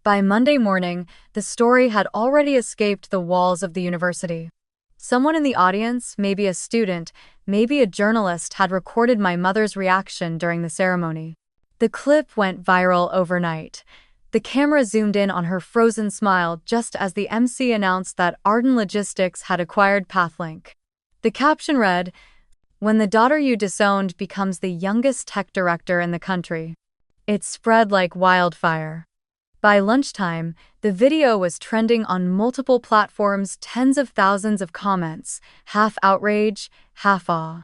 By Monday morning, the story had already escaped the walls of the university. Someone in the audience, maybe a student, maybe a journalist, had recorded my mother's reaction during the ceremony. The clip went viral overnight. The camera zoomed in on her frozen smile just as the MC announced that Arden Logistics had acquired Pathlink. The caption read, "When the daughter you disowned becomes the youngest tech director in the country." It spread like wildfire. By lunchtime, the video was trending on multiple platforms, tens of thousands of comments, half outrage, half awe.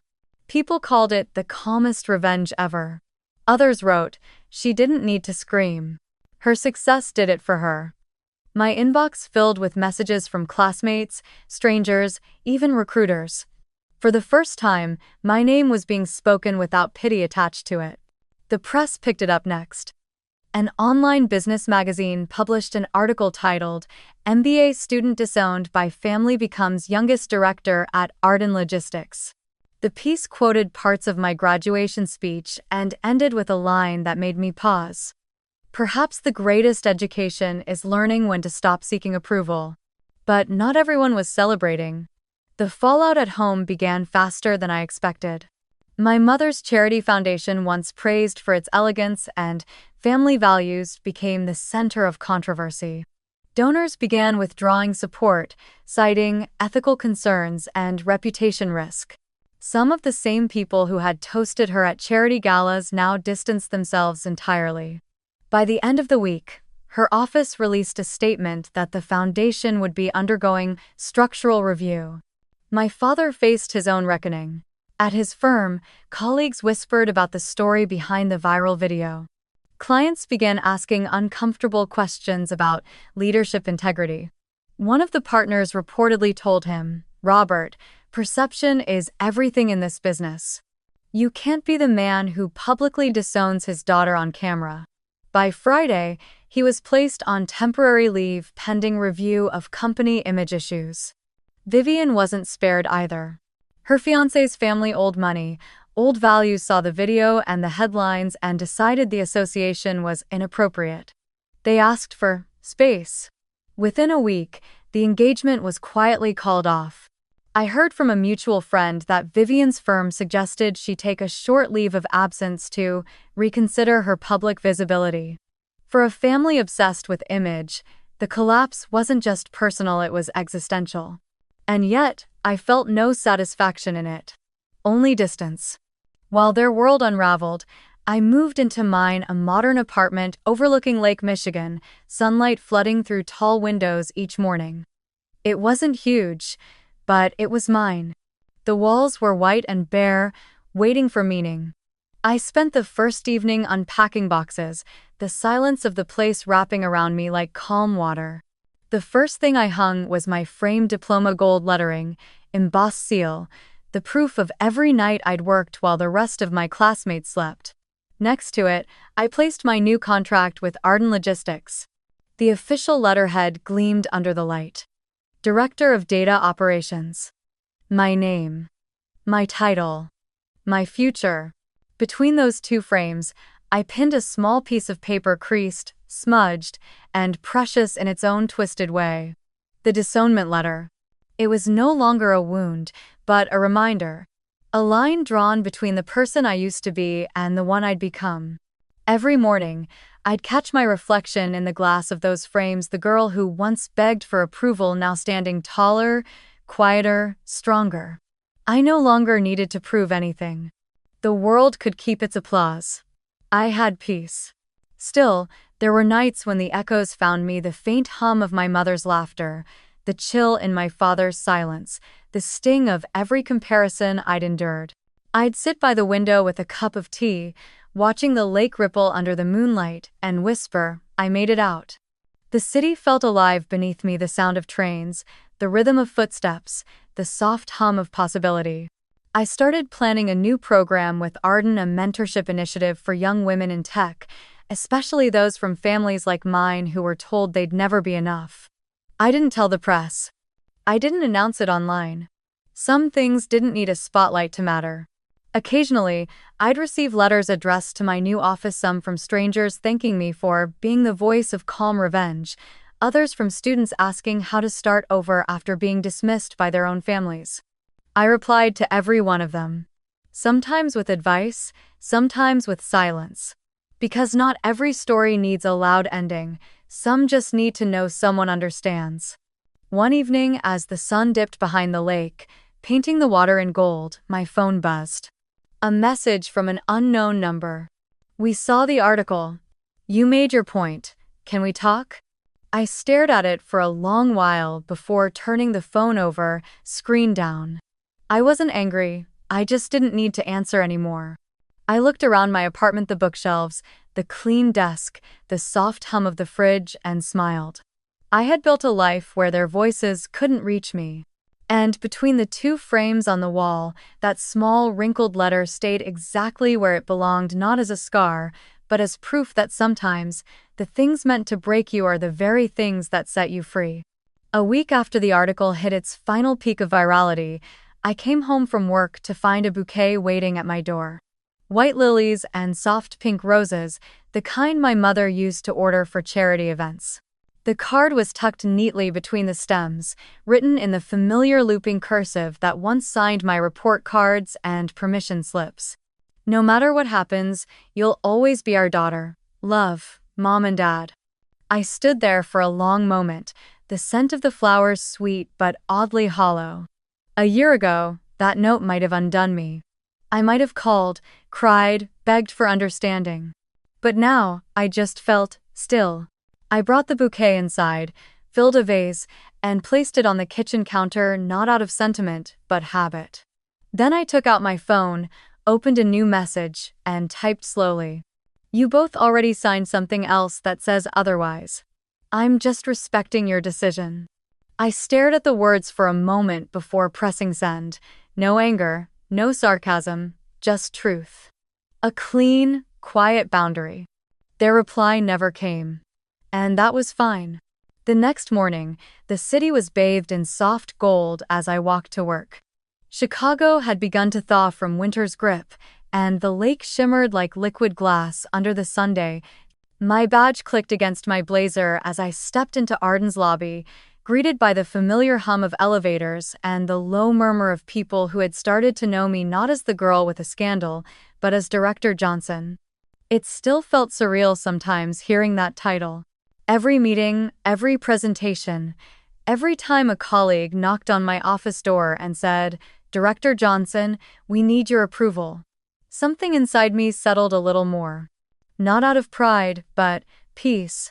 People called it the calmest revenge ever. Others wrote, "She didn't need to scream. Her success did it for her." My inbox filled with messages from classmates, strangers, even recruiters. For the first time, my name was being spoken without pity attached to it. The press picked it up next. An online business magazine published an article titled, "MBA Student Disowned by Family Becomes Youngest Director at Arden Logistics." The piece quoted parts of my graduation speech and ended with a line that made me pause. Perhaps the greatest education is learning when to stop seeking approval. But not everyone was celebrating. The fallout at home began faster than I expected. My mother's charity foundation, once praised for its elegance and family values, became the center of controversy. Donors began withdrawing support, citing ethical concerns and reputation risk. Some of the same people who had toasted her at charity galas now distanced themselves entirely. By the end of the week, her office released a statement that the foundation would be undergoing structural review. My father faced his own reckoning. At his firm, colleagues whispered about the story behind the viral video. Clients began asking uncomfortable questions about leadership integrity. One of the partners reportedly told him, "Robert, perception is everything in this business. You can't be the man who publicly disowns his daughter on camera." By Friday, he was placed on temporary leave pending review of company image issues. Vivian wasn't spared either. Her fiancé's family, Old Money, Old Values, saw the video and the headlines and decided the association was inappropriate. They asked for space. Within a week, the engagement was quietly called off. I heard from a mutual friend that Vivian's firm suggested she take a short leave of absence to reconsider her public visibility. For a family obsessed with image, the collapse wasn't just personal, it was existential. And yet, I felt no satisfaction in it. Only distance. While their world unraveled, I moved into mine, a modern apartment overlooking Lake Michigan, sunlight flooding through tall windows each morning. It wasn't huge, but it was mine. The walls were white and bare, waiting for meaning. I spent the first evening unpacking boxes, the silence of the place wrapping around me like calm water. The first thing I hung was my framed diploma, gold lettering, embossed seal, the proof of every night I'd worked while the rest of my classmates slept. Next to it, I placed my new contract with Arden Logistics. The official letterhead gleamed under the light. Director of Data Operations. My name. My title. My future. Between those two frames, I pinned a small piece of paper, creased, smudged, and precious in its own twisted way. The disownment letter. It was no longer a wound, but a reminder. A line drawn between the person I used to be and the one I'd become. Every morning, I'd catch my reflection in the glass of those frames, the girl who once begged for approval now standing taller, quieter, stronger. I no longer needed to prove anything. The world could keep its applause. I had peace. Still, there were nights when the echoes found me, the faint hum of my mother's laughter, the chill in my father's silence, the sting of every comparison I'd endured. I'd sit by the window with a cup of tea, watching the lake ripple under the moonlight, and whisper, "I made it out." The city felt alive beneath me, the sound of trains, the rhythm of footsteps, the soft hum of possibility. I started planning a new program with Arden, a mentorship initiative for young women in tech, especially those from families like mine who were told they'd never be enough. I didn't tell the press. I didn't announce it online. Some things didn't need a spotlight to matter. Occasionally, I'd receive letters addressed to my new office, some from strangers thanking me for being the voice of calm revenge, others from students asking how to start over after being dismissed by their own families. I replied to every one of them. Sometimes with advice, sometimes with silence. Because not every story needs a loud ending, some just need to know someone understands. One evening, as the sun dipped behind the lake, painting the water in gold, my phone buzzed. A message from an unknown number. "We saw the article. You made your point. Can we talk?" I stared at it for a long while before turning the phone over, screen down. I wasn't angry, I just didn't need to answer anymore. I looked around my apartment, the bookshelves, the clean desk, the soft hum of the fridge, and smiled. I had built a life where their voices couldn't reach me. And between the two frames on the wall, that small wrinkled letter stayed exactly where it belonged, not as a scar, but as proof that sometimes, the things meant to break you are the very things that set you free. A week after the article hit its final peak of virality, I came home from work to find a bouquet waiting at my door. White lilies and soft pink roses, the kind my mother used to order for charity events. The card was tucked neatly between the stems, written in the familiar looping cursive that once signed my report cards and permission slips. "No matter what happens, you'll always be our daughter. Love, Mom and Dad." I stood there for a long moment, the scent of the flowers sweet but oddly hollow. A year ago, that note might have undone me. I might have called, cried, begged for understanding. But now, I just felt still. I brought the bouquet inside, filled a vase, and placed it on the kitchen counter, not out of sentiment, but habit. Then I took out my phone, opened a new message, and typed slowly. "You both already signed something else that says otherwise. I'm just respecting your decision." I stared at the words for a moment before pressing send. No anger, no sarcasm, just truth. A clean, quiet boundary. Their reply never came. And that was fine. The next morning, the city was bathed in soft gold as I walked to work. Chicago had begun to thaw from winter's grip, and the lake shimmered like liquid glass under the sunday. My badge clicked against my blazer as I stepped into Arden's lobby, greeted by the familiar hum of elevators and the low murmur of people who had started to know me not as the girl with a scandal, but as Director Johnson. It still felt surreal sometimes hearing that title. Every meeting, every presentation, every time a colleague knocked on my office door and said, "Director Johnson, we need your approval," something inside me settled a little more. Not out of pride, but peace.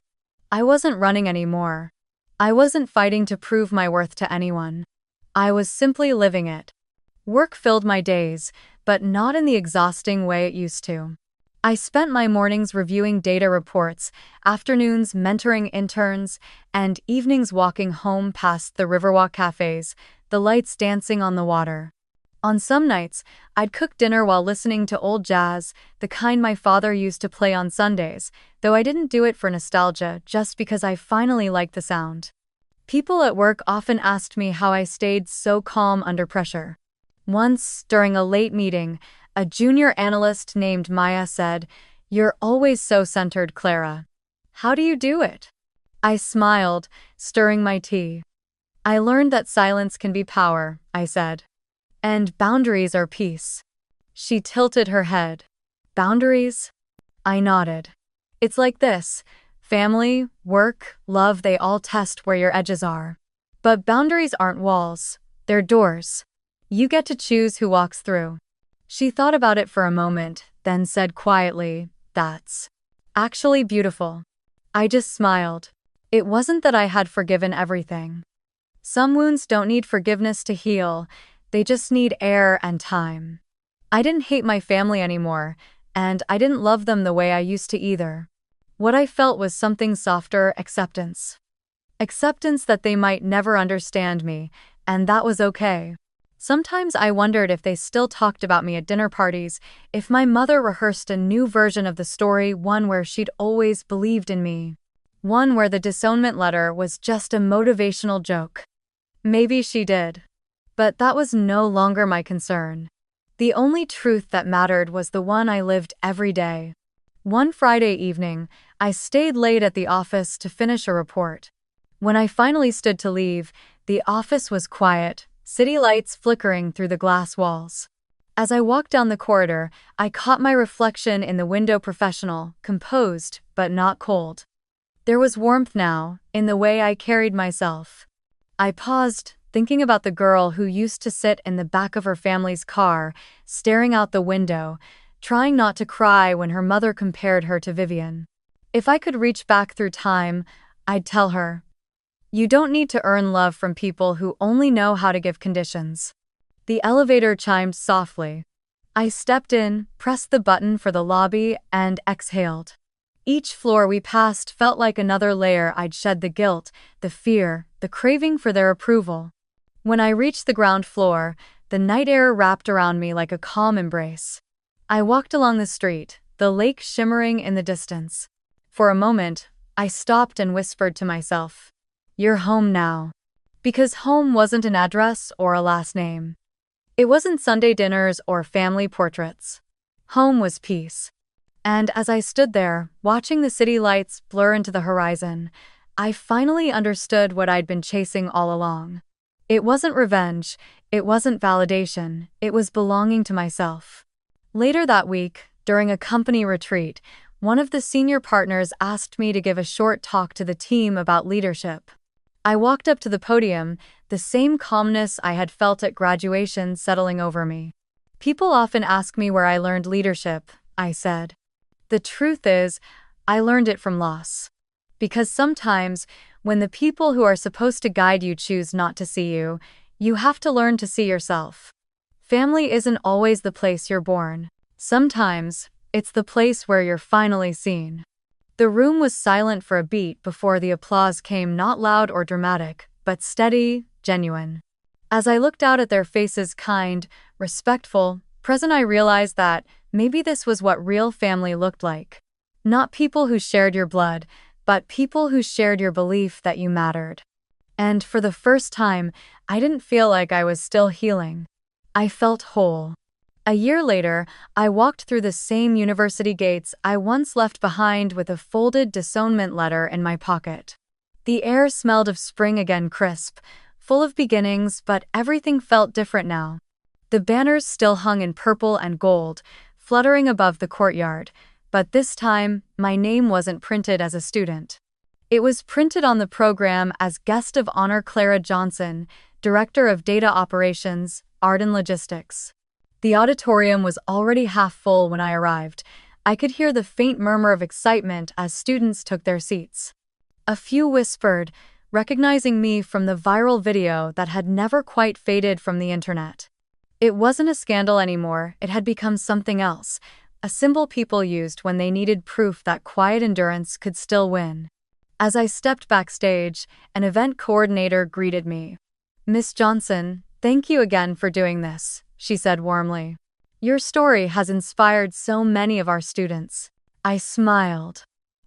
I wasn't running anymore. I wasn't fighting to prove my worth to anyone. I was simply living it. Work filled my days, but not in the exhausting way it used to. I spent my mornings reviewing data reports, afternoons mentoring interns, and evenings walking home past the Riverwalk cafes, the lights dancing on the water. On some nights, I'd cook dinner while listening to old jazz, the kind my father used to play on Sundays, though I didn't do it for nostalgia, just because I finally liked the sound. People at work often asked me how I stayed so calm under pressure. Once, during a late meeting, a junior analyst named Maya said, "You're always so centered, Clara. How do you do it?" I smiled, stirring my tea. "I learned that silence can be power," I said. "And boundaries are peace." She tilted her head. "Boundaries?" I nodded. "It's like this. Family, work, love, they all test where your edges are. But boundaries aren't walls, they're doors. You get to choose who walks through." She thought about it for a moment, then said quietly, "That's actually beautiful." I just smiled. It wasn't that I had forgiven everything. Some wounds don't need forgiveness to heal, they just need air and time. I didn't hate my family anymore, and I didn't love them the way I used to either. What I felt was something softer: acceptance. Acceptance that they might never understand me, and that was okay. Sometimes I wondered if they still talked about me at dinner parties, if my mother rehearsed a new version of the story, one where she'd always believed in me. One where the disownment letter was just a motivational joke. Maybe she did. But that was no longer my concern. The only truth that mattered was the one I lived every day. One Friday evening, I stayed late at the office to finish a report. When I finally stood to leave, the office was quiet, city lights flickering through the glass walls. As I walked down the corridor, I caught my reflection in the window, professional, composed, but not cold. There was warmth now, in the way I carried myself. I paused, thinking about the girl who used to sit in the back of her family's car, staring out the window, trying not to cry when her mother compared her to Vivian. If I could reach back through time, I'd tell her, "You don't need to earn love from people who only know how to give conditions." The elevator chimed softly. I stepped in, pressed the button for the lobby, and exhaled. Each floor we passed felt like another layer I'd shed: the guilt, the fear, the craving for their approval. When I reached the ground floor, the night air wrapped around me like a calm embrace. I walked along the street, the lake shimmering in the distance. For a moment, I stopped and whispered to myself, "You're home now." Because home wasn't an address or a last name. It wasn't Sunday dinners or family portraits. Home was peace. And as I stood there, watching the city lights blur into the horizon, I finally understood what I'd been chasing all along. It wasn't revenge, it wasn't validation, it was belonging to myself. Later that week, during a company retreat, one of the senior partners asked me to give a short talk to the team about leadership. I walked up to the podium, the same calmness I had felt at graduation settling over me. "People often ask me where I learned leadership," I said. "The truth is, I learned it from loss. Because sometimes, when the people who are supposed to guide you choose not to see you, you have to learn to see yourself. Family isn't always the place you're born. Sometimes, it's the place where you're finally seen." The room was silent for a beat before the applause came, not loud or dramatic, but steady, genuine. As I looked out at their faces, kind, respectful, present, I realized that maybe this was what real family looked like. Not people who shared your blood, but people who shared your belief that you mattered. And for the first time, I didn't feel like I was still healing. I felt whole. A year later, I walked through the same university gates I once left behind with a folded disownment letter in my pocket. The air smelled of spring again, crisp, full of beginnings, but everything felt different now. The banners still hung in purple and gold, fluttering above the courtyard, but this time, my name wasn't printed as a student. It was printed on the program as Guest of Honor Clara Johnson, Director of Data Operations, Art and Logistics. The auditorium was already half full when I arrived. I could hear the faint murmur of excitement as students took their seats. A few whispered, recognizing me from the viral video that had never quite faded from the internet. It wasn't a scandal anymore, it had become something else, a symbol people used when they needed proof that quiet endurance could still win. As I stepped backstage, an event coordinator greeted me. "Miss Johnson, thank you again for doing this," she said warmly. "Your story has inspired so many of our students." I smiled.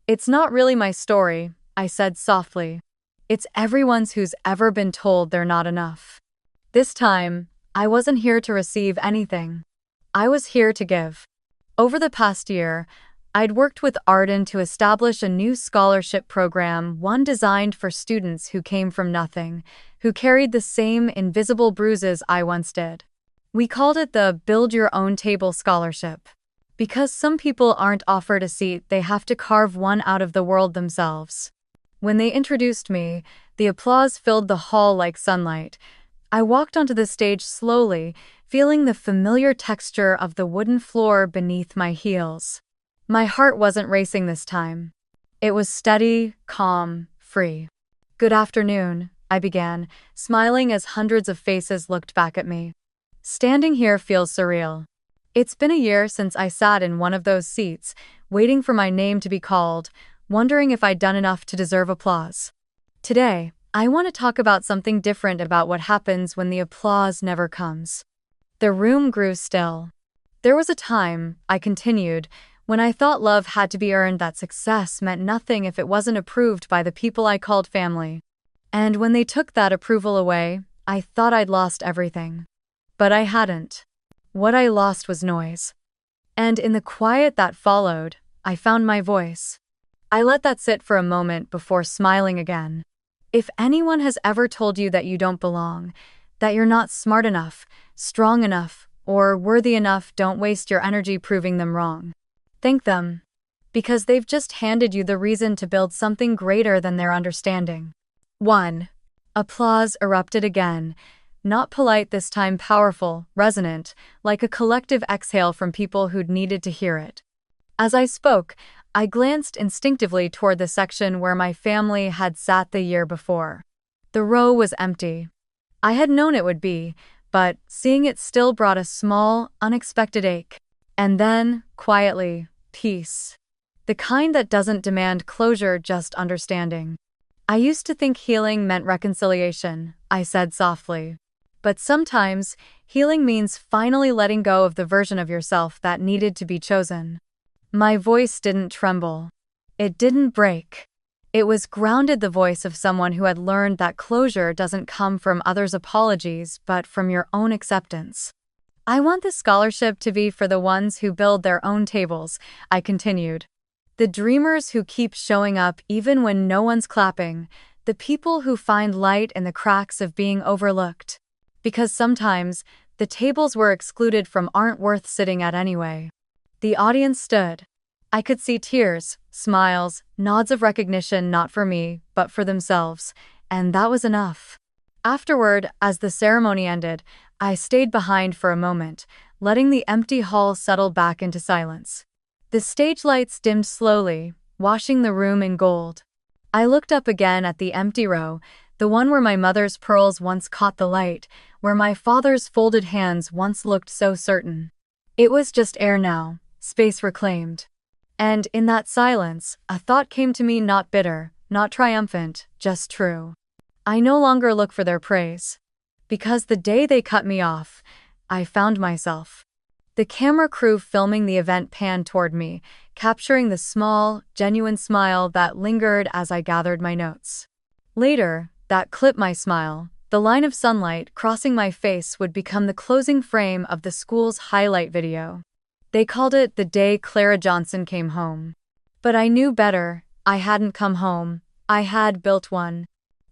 "It's not really my story," I said softly. "It's everyone's who's ever been told they're not enough." This time, I wasn't here to receive anything. I was here to give. Over the past year, I'd worked with Arden to establish a new scholarship program, one designed for students who came from nothing, who carried the same invisible bruises I once did. We called it the Build Your Own Table Scholarship. Because some people aren't offered a seat, they have to carve one out of the world themselves. When they introduced me, the applause filled the hall like sunlight. I walked onto the stage slowly, feeling the familiar texture of the wooden floor beneath my heels. My heart wasn't racing this time. It was steady, calm, free. "Good afternoon," I began, smiling as hundreds of faces looked back at me. "Standing here feels surreal. It's been a year since I sat in one of those seats, waiting for my name to be called, wondering if I'd done enough to deserve applause. Today, I want to talk about something different, about what happens when the applause never comes." The room grew still. "There was a time," I continued, "when I thought love had to be earned, that success meant nothing if it wasn't approved by the people I called family. And when they took that approval away, I thought I'd lost everything. But I hadn't. What I lost was noise. And in the quiet that followed, I found my voice. I let that sit for a moment before smiling again. If anyone has ever told you that you don't belong, that you're not smart enough, strong enough, or worthy enough, don't waste your energy proving them wrong. Thank them. Because they've just handed you the reason to build something greater than their understanding. 1. Applause erupted again. Not polite this time, powerful, resonant, like a collective exhale from people who'd needed to hear it. As I spoke, I glanced instinctively toward the section where my family had sat the year before. The row was empty. I had known it would be, but seeing it still brought a small, unexpected ache. And then, quietly, peace. The kind that doesn't demand closure, just understanding. I used to think healing meant reconciliation, I said softly. But sometimes, healing means finally letting go of the version of yourself that needed to be chosen. My voice didn't tremble. It didn't break. It was grounded, the voice of someone who had learned that closure doesn't come from others' apologies but from your own acceptance. I want this scholarship to be for the ones who build their own tables, I continued. The dreamers who keep showing up even when no one's clapping, the people who find light in the cracks of being overlooked. Because sometimes, the tables we're excluded from aren't worth sitting at anyway. The audience stood. I could see tears, smiles, nods of recognition, not for me, but for themselves, and that was enough. Afterward, as the ceremony ended, I stayed behind for a moment, letting the empty hall settle back into silence. The stage lights dimmed slowly, washing the room in gold. I looked up again at the empty row, the one where my mother's pearls once caught the light, where my father's folded hands once looked so certain. It was just air now, space reclaimed. And in that silence, a thought came to me, not bitter, not triumphant, just true. I no longer look for their praise. Because the day they cut me off, I found myself. The camera crew filming the event panned toward me, capturing the small, genuine smile that lingered as I gathered my notes. Later, that clip, my smile, the line of sunlight crossing my face, would become the closing frame of the school's highlight video. They called it The Day Clara Johnson Came Home. But I knew better. I hadn't come home. I had built one.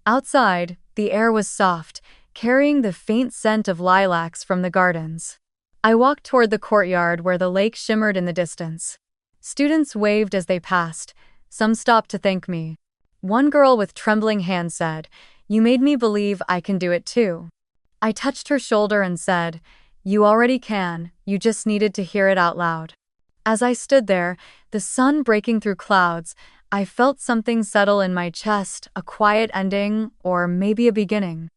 Outside, the air was soft, carrying the faint scent of lilacs from the gardens. I walked toward the courtyard where the lake shimmered in the distance. Students waved as they passed. Some stopped to thank me. One girl with trembling hands said, "You made me believe I can do it too." I touched her shoulder and said, "You already can, you just needed to hear it out loud." As I stood there, the sun breaking through clouds, I felt something settle in my chest, a quiet ending, or maybe a beginning.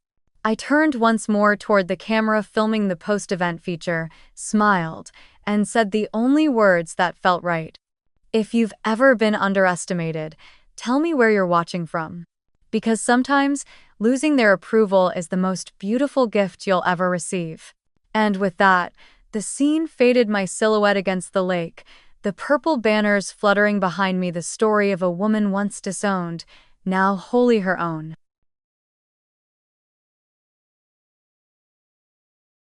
I turned once more toward the camera filming the post-event feature, smiled, and said the only words that felt right. If you've ever been underestimated, tell me where you're watching from. Because sometimes, losing their approval is the most beautiful gift you'll ever receive. And with that, the scene faded, my silhouette against the lake, the purple banners fluttering behind me, the story of a woman once disowned, now wholly her own.